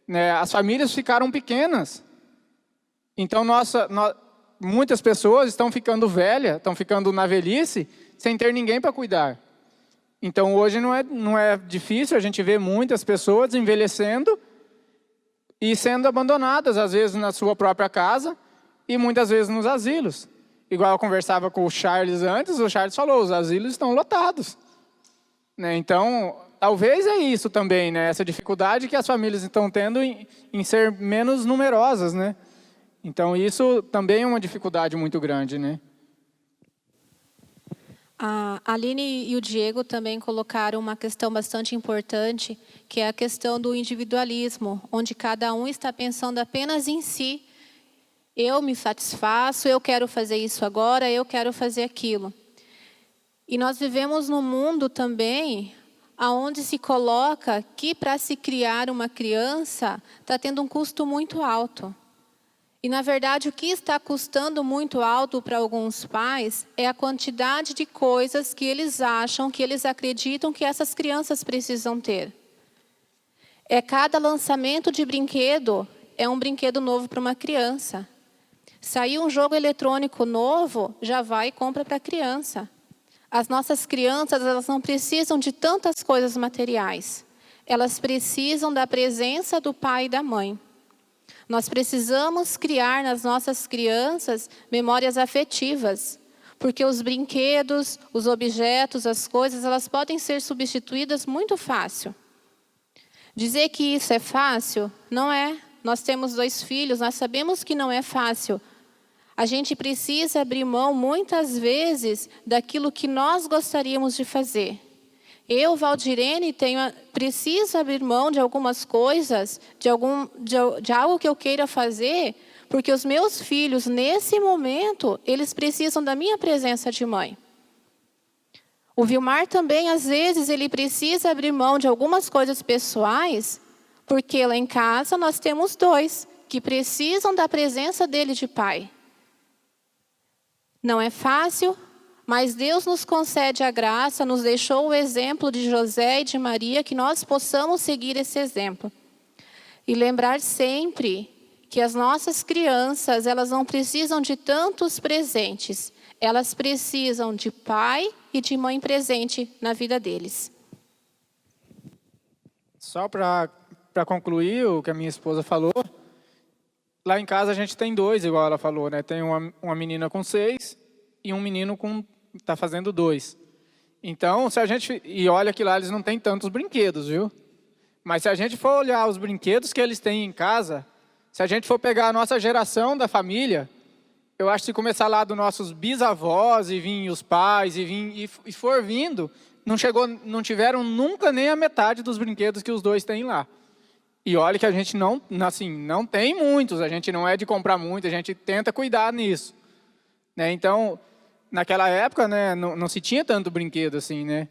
né, as famílias ficaram pequenas. Então, muitas pessoas estão ficando velhas, estão ficando na velhice, sem ter ninguém para cuidar. Então, hoje não é difícil a gente ver muitas pessoas envelhecendo e sendo abandonadas, às vezes na sua própria casa e muitas vezes nos asilos. Igual eu conversava com o Charles antes, o Charles falou, os asilos estão lotados. Né? Então, talvez é isso também, né? Essa dificuldade que as famílias estão tendo em ser menos numerosas, né? Então, isso também é uma dificuldade muito grande, né? A Aline e o Diego também colocaram uma questão bastante importante, que é a questão do individualismo, onde cada um está pensando apenas em si. Eu me satisfaço, eu quero fazer isso agora, eu quero fazer aquilo. E nós vivemos num mundo também onde se coloca que para se criar uma criança está tendo um custo muito alto. E, na verdade, o que está custando muito alto para alguns pais é a quantidade de coisas que eles acham, que eles acreditam que essas crianças precisam ter. Cada lançamento de brinquedo é um brinquedo novo para uma criança. Saiu um jogo eletrônico novo, já vai e compra para a criança. As nossas crianças, elas não precisam de tantas coisas materiais. Elas precisam da presença do pai e da mãe. Nós precisamos criar nas nossas crianças memórias afetivas, porque os brinquedos, os objetos, as coisas, elas podem ser substituídas muito fácil. Dizer que isso é fácil, não é. Nós temos 2 filhos, nós sabemos que não é fácil. A gente precisa abrir mão, muitas vezes, daquilo que nós gostaríamos de fazer. Eu, Valdirene, preciso abrir mão de algumas coisas, de algo que eu queira fazer, porque os meus filhos, nesse momento, eles precisam da minha presença de mãe. O Vilmar também, às vezes, ele precisa abrir mão de algumas coisas pessoais, porque lá em casa nós temos 2 que precisam da presença dele de pai. Não é fácil, mas Deus nos concede a graça, nos deixou o exemplo de José e de Maria, que nós possamos seguir esse exemplo. E lembrar sempre que as nossas crianças, elas não precisam de tantos presentes. Elas precisam de pai e de mãe presente na vida deles. Só para concluir o que a minha esposa falou, lá em casa a gente tem 2, igual ela falou, né? Tem uma menina com 6 e um menino está fazendo 2. Então, e olha que lá eles não têm tantos brinquedos, viu? Mas se a gente for olhar os brinquedos que eles têm em casa, se a gente for pegar a nossa geração da família, eu acho que se começar lá dos nossos bisavós e vir os pais e for vindo, não tiveram nunca nem a metade dos brinquedos que os 2 têm lá. E olha que a gente não tem muitos, a gente não é de comprar muito, a gente tenta cuidar nisso. Né? Então, naquela época, né, não se tinha tanto brinquedo assim, né?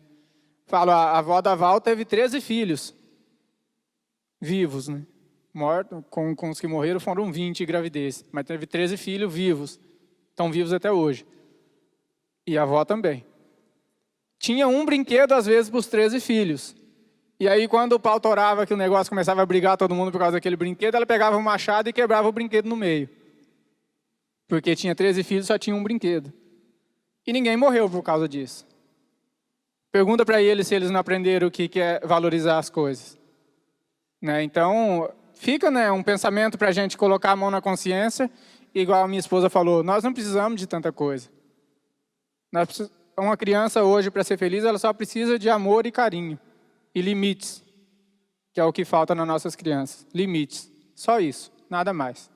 Falo, a avó da Val teve 13 filhos vivos, né? Mortos, com os que morreram foram 20 gravidez, mas teve 13 filhos vivos, estão vivos até hoje. E a avó também. Tinha um brinquedo, às vezes, para os 13 filhos. E aí, quando o pau torava, que o negócio começava a brigar todo mundo por causa daquele brinquedo, ela pegava o machado e quebrava o brinquedo no meio. Porque tinha 13 filhos, só tinha um brinquedo. E ninguém morreu por causa disso. Pergunta para eles se eles não aprenderam o que é valorizar as coisas. Né? Então, fica, né, um pensamento para a gente colocar a mão na consciência, igual a minha esposa falou, nós não precisamos de tanta coisa. Uma criança hoje, para ser feliz, ela só precisa de amor e carinho. E limites, que é o que falta nas nossas crianças. Limites. Só isso, nada mais.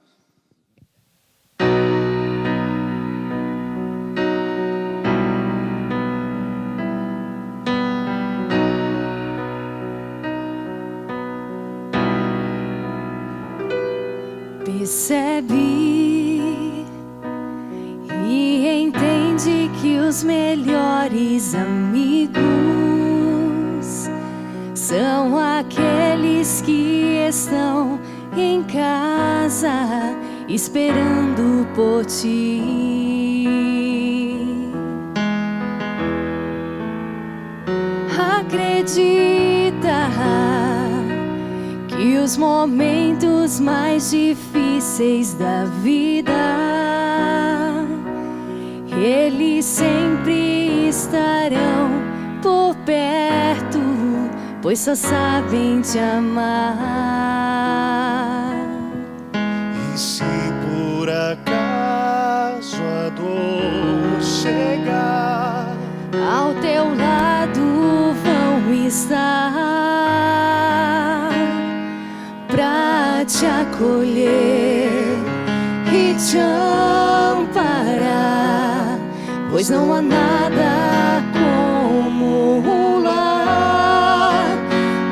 Percebe e entende que os melhores amigos são aqueles que estão em casa esperando por ti. acredita que os momentos mais difíceis da vida, eles sempre estarão por perto, pois só sabem te amar. E se por acaso a dor chegar, ao teu lado vão estar pra te acolher e te amparar, pois não há nada como um lar.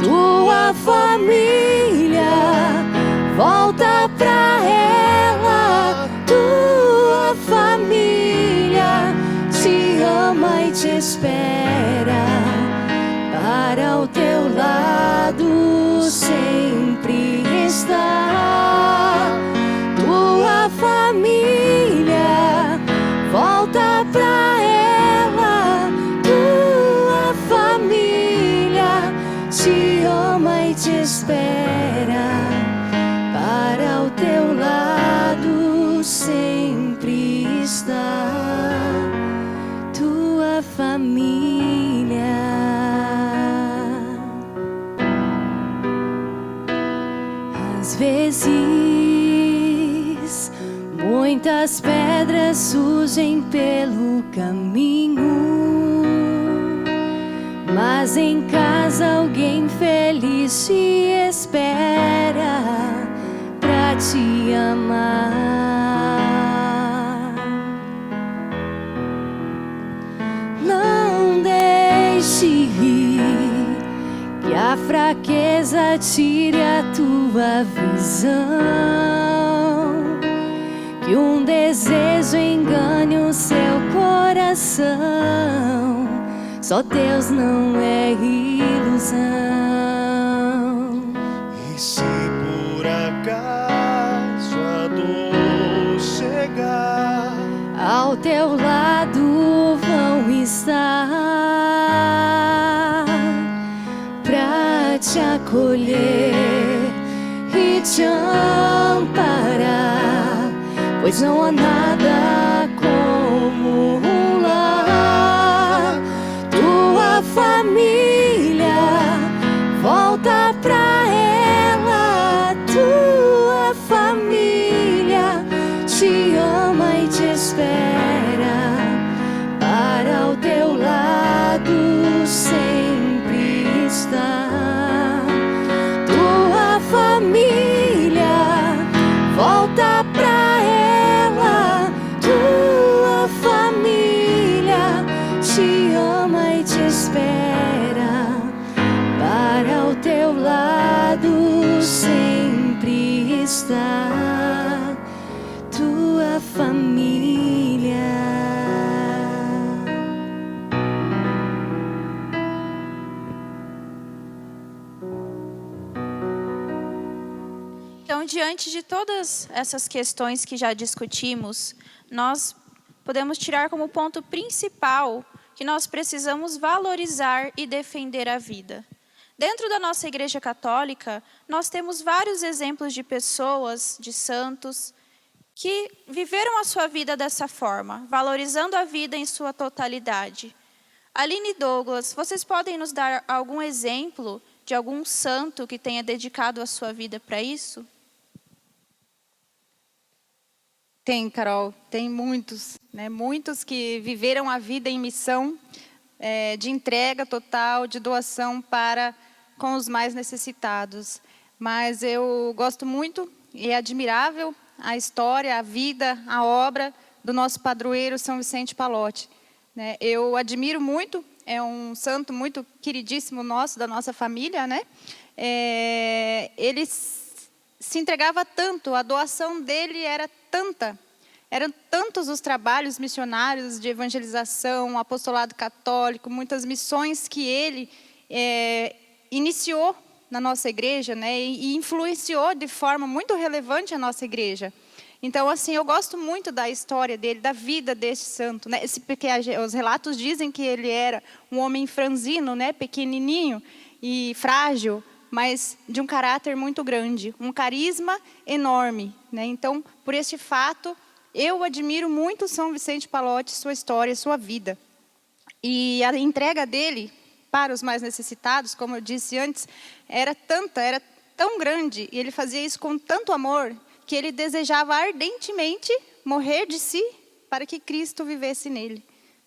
Tua família, volta pra ela. Tua família te ama e te espera, para o teu lado sempre está. Tua família, volta pra ela. Tua família te ama e te espera, para o teu lado sempre está. Tua família. Às vezes muitas pedras surgem pelo caminho, mas em casa alguém feliz te espera pra te amar. Não deixe que a fraqueza tire a tua visão, que um desejo engane o seu coração. Só Deus não é ilusão. e se por acaso a dor chegar, ao teu lado vão estar pra te acolher e te amparar, pois não há nada como um lar. Tua família, volta pra ela. Tua família te ama e te espera, para o teu lado sempre está. Tua família, volta pra ela. Tua família te ama e te espera, para o teu lado sempre está. Tua família. Então, diante de todas essas questões que já discutimos, nós podemos tirar como ponto principal que nós precisamos valorizar e defender a vida. Dentro da nossa Igreja Católica, nós temos vários exemplos de pessoas, de santos, que viveram a sua vida dessa forma, valorizando a vida em sua totalidade. Aline e Douglas, vocês podem nos dar algum exemplo de algum santo que tenha dedicado a sua vida para isso? Tem, Carol, tem muitos, né? Muitos que viveram a vida em missão, de entrega total, de doação para com os mais necessitados. Mas eu gosto muito e é admirável a história, a vida, a obra do nosso padroeiro São Vicente Pallotti, né? Eu admiro muito, é um santo muito queridíssimo nosso, da nossa família, né? Ele se entregava tanto, a doação dele era tanta, eram tantos os trabalhos missionários de evangelização, apostolado católico, muitas missões que ele iniciou na nossa igreja, né, e influenciou de forma muito relevante a nossa igreja. Então, assim, eu gosto muito da história dele, da vida desse santo, né? Porque os relatos dizem que ele era um homem franzino, né? Pequenininho e frágil, mas de um caráter muito grande, um carisma enorme, né? Então, por este fato, eu admiro muito São Vicente Pallotti, sua história, sua vida. E a entrega dele para os mais necessitados, como eu disse antes, era tão grande, e ele fazia isso com tanto amor, que ele desejava ardentemente morrer de si para que Cristo vivesse nele,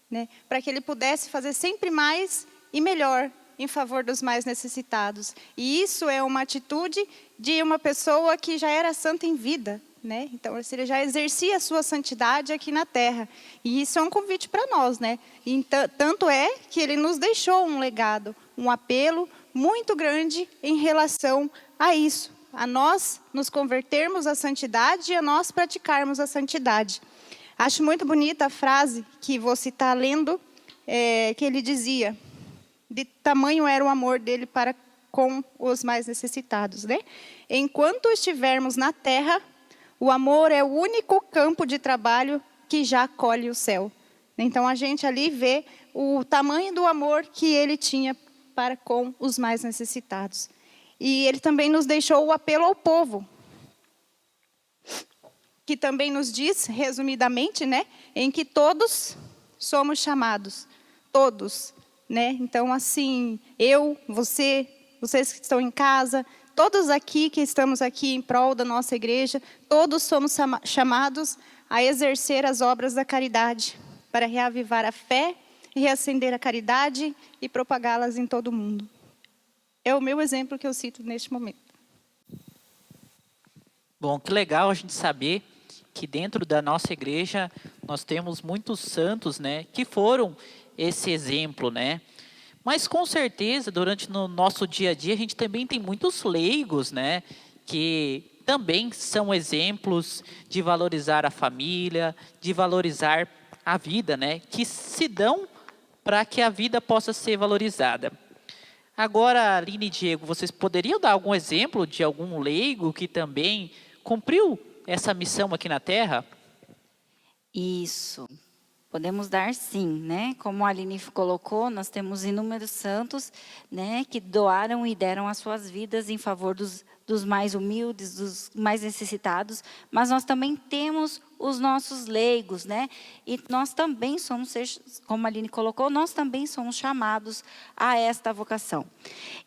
né? Para que ele pudesse fazer sempre mais e melhor em favor dos mais necessitados. E isso é uma atitude de uma pessoa que já era santa em vida, né? Então, ele já exercia a sua santidade aqui na terra. E isso é um convite para nós, né? E tanto é que ele nos deixou um legado, um apelo muito grande em relação a isso, a nós nos convertermos à santidade e a nós praticarmos a santidade. Acho muito bonita a frase que vou citar lendo, que ele dizia: de tamanho era o amor dele para com os mais necessitados, né? Enquanto estivermos na terra, o amor é o único campo de trabalho que já colhe o céu. Então, a gente ali vê o tamanho do amor que ele tinha para com os mais necessitados. E ele também nos deixou o apelo ao povo, que também nos diz, resumidamente, né, em que todos somos chamados, todos, né? Então, assim, eu, você, vocês que estão em casa, todos aqui que estamos aqui em prol da nossa igreja, todos somos chamados a exercer as obras da caridade, para reavivar a fé, reacender a caridade e propagá-las em todo o mundo. É o meu exemplo que eu cito neste momento. Bom, que legal a gente saber que dentro da nossa igreja nós temos muitos santos, né, que foram esse exemplo, né? Mas com certeza, durante no nosso dia a dia, a gente também tem muitos leigos, né, que também são exemplos de valorizar a família, de valorizar a vida, né, que se dão para que a vida possa ser valorizada. Agora, Aline e Diego, vocês poderiam dar algum exemplo de algum leigo que também cumpriu essa missão aqui na Terra? Isso. Podemos dar sim, né? Como a Aline colocou, nós temos inúmeros santos, né, que doaram e deram as suas vidas em favor dos mais humildes, dos mais necessitados, mas nós também temos os nossos leigos, né? E nós também somos, como a Aline colocou, nós também somos chamados a esta vocação.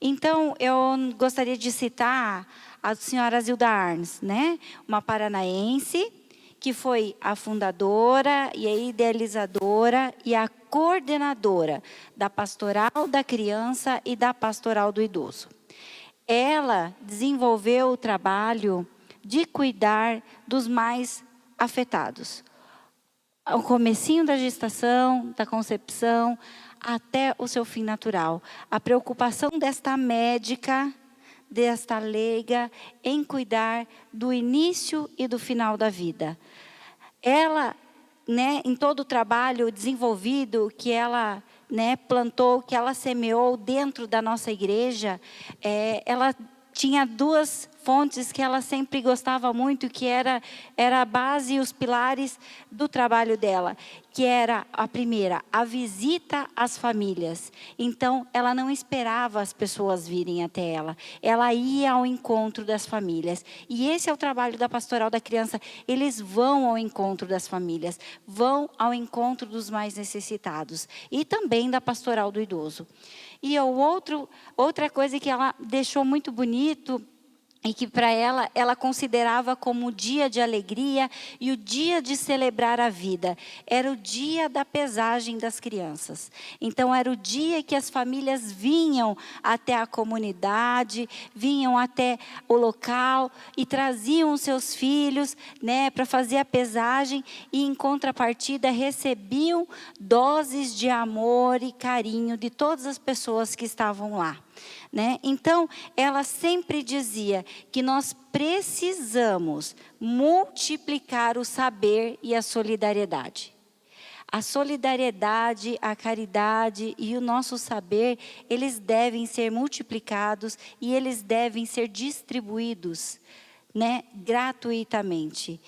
Então, eu gostaria de citar a senhora Zilda Arnes, né? Uma paranaense, que foi a fundadora e a idealizadora e a coordenadora da Pastoral da Criança e da Pastoral do Idoso. Ela desenvolveu o trabalho de cuidar dos mais afetados. O comecinho da gestação, da concepção, até o seu fim natural. A preocupação desta médica, desta leiga, em cuidar do início e do final da vida. Ela, né, em todo o trabalho desenvolvido que ela, né, plantou, que ela semeou dentro da nossa igreja, ela tinha duas fontes que ela sempre gostava muito, que era a base e os pilares do trabalho dela, que era a primeira, a visita às famílias. Então, ela não esperava as pessoas virem até ela, ela ia ao encontro das famílias. E esse é o trabalho da Pastoral da Criança, eles vão ao encontro das famílias, vão ao encontro dos mais necessitados, e também da Pastoral do Idoso. E outra coisa que ela deixou muito bonito, e que para ela considerava como o dia de alegria e o dia de celebrar a vida. Era o dia da pesagem das crianças. Então, era o dia que as famílias vinham até a comunidade, vinham até o local e traziam seus filhos, né, para fazer a pesagem, e em contrapartida recebiam doses de amor e carinho de todas as pessoas que estavam lá. Né? Então, ela sempre dizia que nós precisamos multiplicar o saber e a solidariedade. A solidariedade, a caridade e o nosso saber, eles devem ser multiplicados e eles devem ser distribuídos, né, gratuitamente.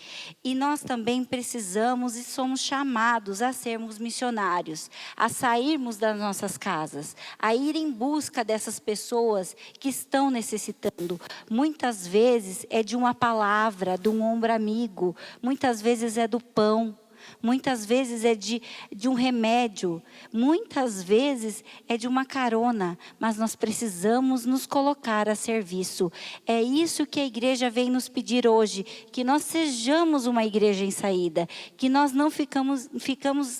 E nós também precisamos e somos chamados a sermos missionários, a sairmos das nossas casas, a ir em busca dessas pessoas que estão necessitando. Muitas vezes é de uma palavra, de um ombro amigo, muitas vezes é do pão. Muitas vezes é de um remédio, muitas vezes é de uma carona, mas nós precisamos nos colocar a serviço. É isso que a igreja vem nos pedir hoje, que nós sejamos uma igreja em saída, que nós não ficamos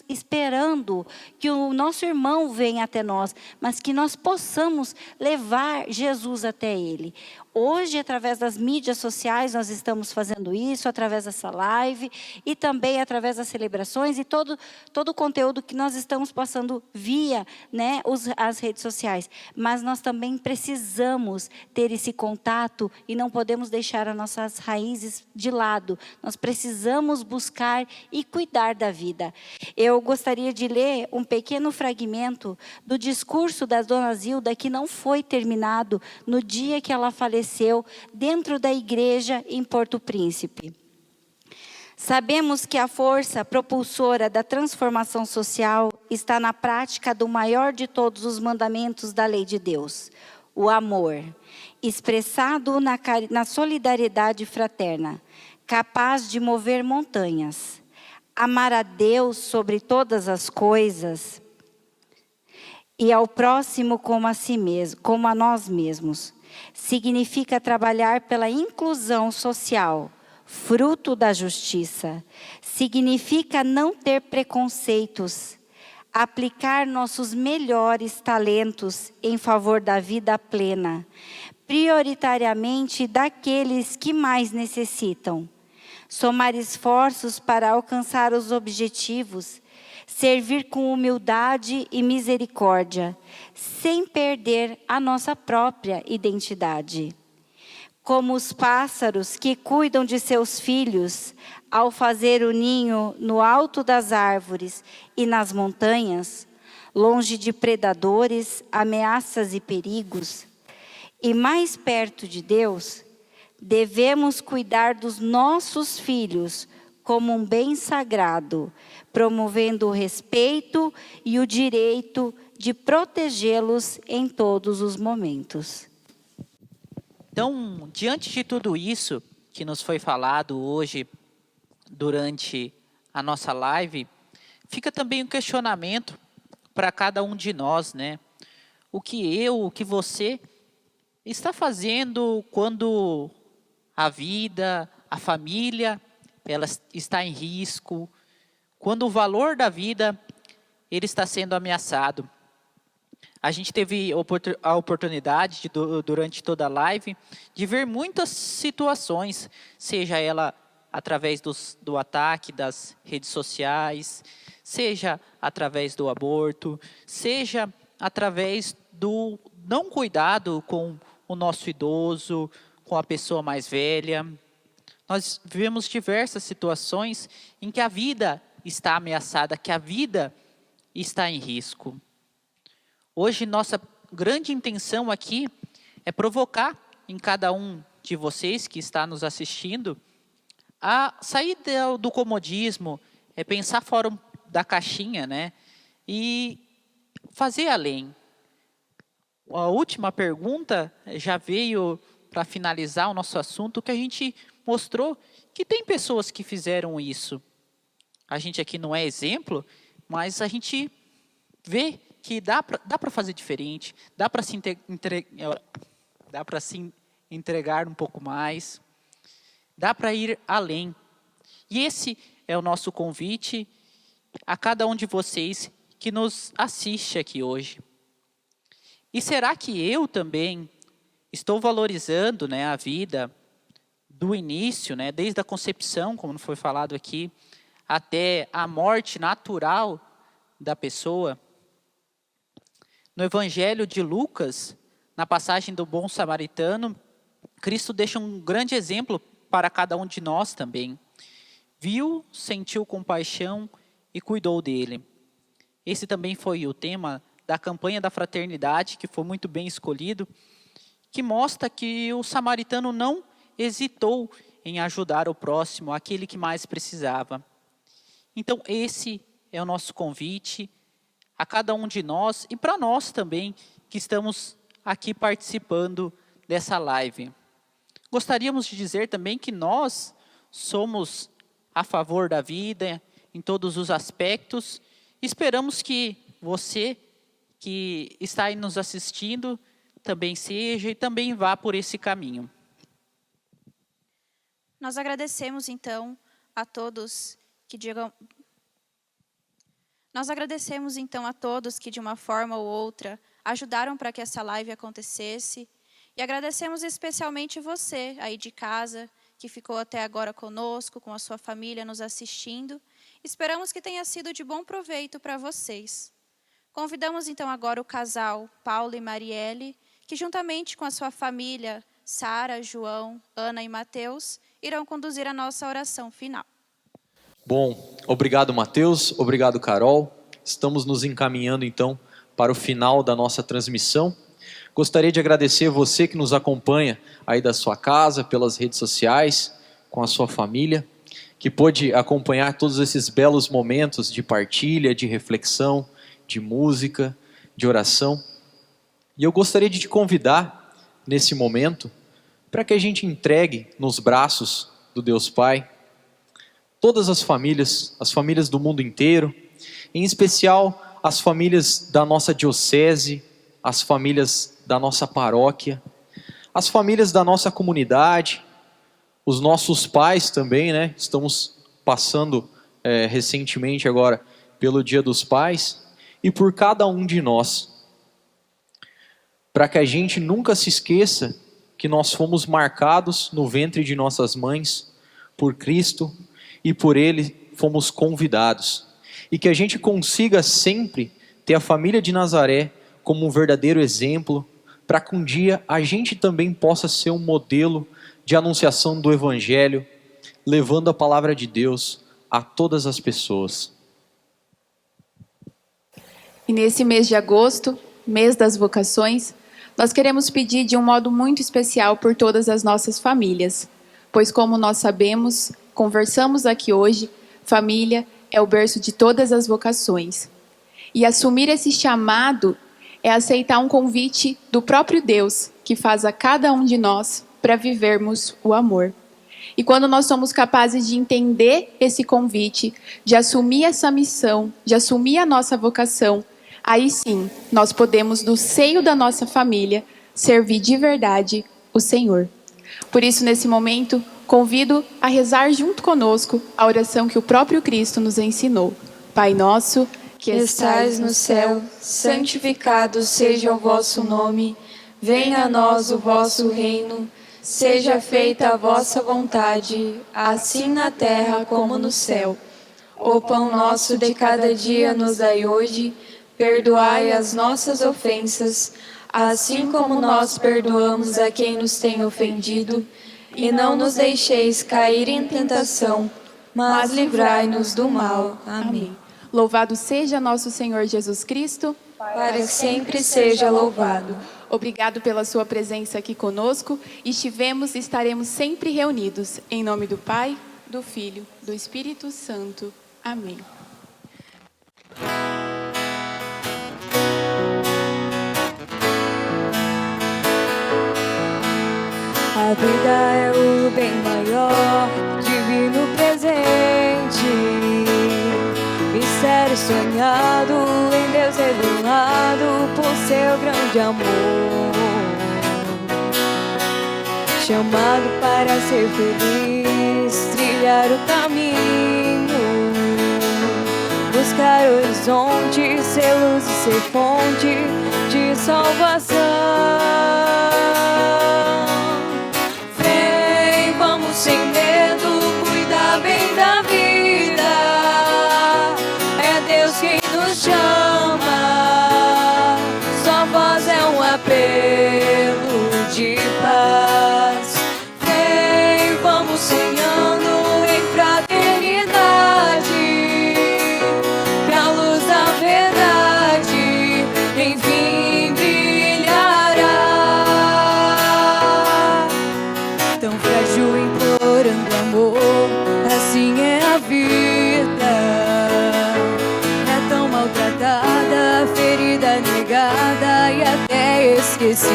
esperando que o nosso irmão venha até nós, mas que nós possamos levar Jesus até ele. Hoje, através das mídias sociais, nós estamos fazendo isso, através dessa live e também através das celebrações e todo o conteúdo que nós estamos passando via, né, as redes sociais. Mas nós também precisamos ter esse contato e não podemos deixar as nossas raízes de lado. Nós precisamos buscar e cuidar da vida. Eu gostaria de ler um pequeno fragmento do discurso da Dona Zilda, que não foi terminado no dia que ela faleceu, dentro da igreja em Porto Príncipe. Sabemos que a força propulsora da transformação social está na prática do maior de todos os mandamentos da lei de Deus, o amor, expressado na solidariedade fraterna, capaz de mover montanhas. Amar a Deus sobre todas as coisas e ao próximo como a si mesmo, como a nós mesmos. Significa trabalhar pela inclusão social, fruto da justiça. Significa não ter preconceitos, aplicar nossos melhores talentos em favor da vida plena, prioritariamente daqueles que mais necessitam. Somar esforços para alcançar os objetivos, servir com humildade e misericórdia, sem perder a nossa própria identidade. Como os pássaros que cuidam de seus filhos, ao fazer o ninho no alto das árvores e nas montanhas, longe de predadores, ameaças e perigos, e mais perto de Deus, devemos cuidar dos nossos filhos como um bem sagrado, promovendo o respeito e o direito de protegê-los em todos os momentos. Então, diante de tudo isso que nos foi falado hoje, durante a nossa live, fica também um questionamento para cada um de nós, né? O que você está fazendo quando a vida, a família, ela está em risco, quando o valor da vida ele está sendo ameaçado. A gente teve a oportunidade, durante toda a live, de ver muitas situações, seja ela através do ataque das redes sociais, seja através do aborto, seja através do não cuidado com o nosso idoso, com a pessoa mais velha. Nós vivemos diversas situações em que a vida está ameaçada, que a vida está em risco. Hoje, nossa grande intenção aqui é provocar em cada um de vocês que está nos assistindo a sair do comodismo, pensar fora da caixinha, né? E fazer além. A última pergunta já veio para finalizar o nosso assunto, que a gente mostrou que tem pessoas que fizeram isso. A gente aqui não é exemplo, mas a gente vê que dá para fazer diferente, dá para se entregar um pouco mais, dá para ir além. E esse é o nosso convite a cada um de vocês que nos assiste aqui hoje. E será que eu também estou valorizando, né, a vida do início, né, desde a concepção, como foi falado aqui, até a morte natural da pessoa? No Evangelho de Lucas, na passagem do bom samaritano, Cristo deixa um grande exemplo para cada um de nós também. Viu, sentiu compaixão e cuidou dele. Esse também foi o tema da campanha da fraternidade, que foi muito bem escolhido, que mostra que o samaritano não hesitou em ajudar o próximo, aquele que mais precisava. Então, esse é o nosso convite a cada um de nós e para nós também, que estamos aqui participando dessa live. Gostaríamos de dizer também que nós somos a favor da vida em todos os aspectos. Esperamos que você que está aí nos assistindo também seja e também vá por esse caminho. Nós agradecemos então a todos que de uma forma ou outra ajudaram para que essa live acontecesse. E agradecemos especialmente você aí de casa, que ficou até agora conosco, com a sua família nos assistindo. Esperamos que tenha sido de bom proveito para vocês. Convidamos então agora o casal Paulo e Marielle, que juntamente com a sua família, Sara, João, Ana e Mateus, irão conduzir a nossa oração final. Bom, obrigado Mateus, obrigado Carol. Estamos nos encaminhando então para o final da nossa transmissão. Gostaria de agradecer você que nos acompanha aí da sua casa, pelas redes sociais, com a sua família, que pôde acompanhar todos esses belos momentos de partilha, de reflexão, de música, de oração. E eu gostaria de te convidar, nesse momento, para que a gente entregue nos braços do Deus Pai todas as famílias do mundo inteiro, em especial as famílias da nossa diocese, as famílias da nossa paróquia, as famílias da nossa comunidade, os nossos pais também, né? Estamos passando recentemente agora pelo Dia dos Pais, e por cada um de nós, para que a gente nunca se esqueça que nós fomos marcados no ventre de nossas mães por Cristo e por Ele fomos convidados. E que a gente consiga sempre ter a família de Nazaré como um verdadeiro exemplo, para que um dia a gente também possa ser um modelo de anunciação do Evangelho, levando a palavra de Deus a todas as pessoas. E nesse mês de agosto, mês das vocações, nós queremos pedir de um modo muito especial por todas as nossas famílias, pois como nós sabemos, conversamos aqui hoje, família é o berço de todas as vocações. E assumir esse chamado é aceitar um convite do próprio Deus, que faz a cada um de nós para vivermos o amor. E quando nós somos capazes de entender esse convite, de assumir essa missão, de assumir a nossa vocação, aí sim, nós podemos, do seio da nossa família, servir de verdade o Senhor. Por isso, nesse momento, convido a rezar junto conosco a oração que o próprio Cristo nos ensinou. Pai nosso, que estais no céu, santificado seja o vosso nome. Venha a nós o vosso reino. Seja feita a vossa vontade, assim na terra como no céu. O pão nosso de cada dia nos dai hoje. Perdoai as nossas ofensas, assim como nós perdoamos a quem nos tem ofendido. E não nos deixeis cair em tentação, mas livrai-nos do mal. Amém. Louvado seja nosso Senhor Jesus Cristo. Para sempre seja louvado. Obrigado pela sua presença aqui conosco. Estivemos e estaremos sempre reunidos. Em nome do Pai, do Filho, do Espírito Santo. Amém. A vida é o bem maior, divino presente, mistério sonhado, em Deus revelado por seu grande amor. Chamado para ser feliz, trilhar o caminho, buscar horizonte, ser luz e ser fonte de salvação. Sem medo, cuidar bem da vida. É Deus quem nos chama. Sua voz é um apelo de paz. Vem, vamos sonhando em fraternidade, pra luz da verdade, enfim brilhará. parecida,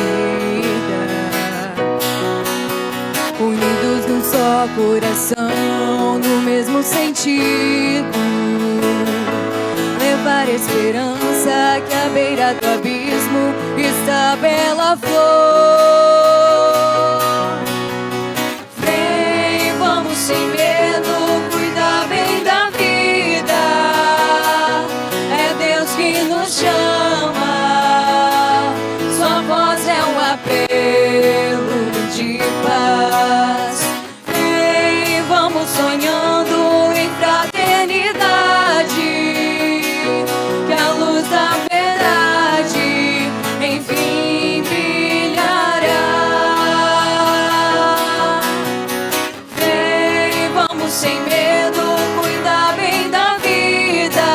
unidos num só coração, no mesmo sentido, levar esperança que à beira do abismo está a bela flor. Vem, vamos sem medo, cuidar bem da vida, é Deus que nos chama, sua voz é um apelo de paz. Vem, vamos sonhando em fraternidade, que a luz da verdade enfim brilhará. Vem, vamos sem medo, cuidar bem da vida,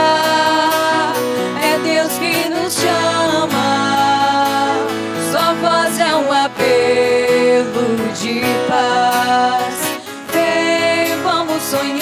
é Deus que nos chama, sua voz é um apelo de paz. Vem, vamos sonhar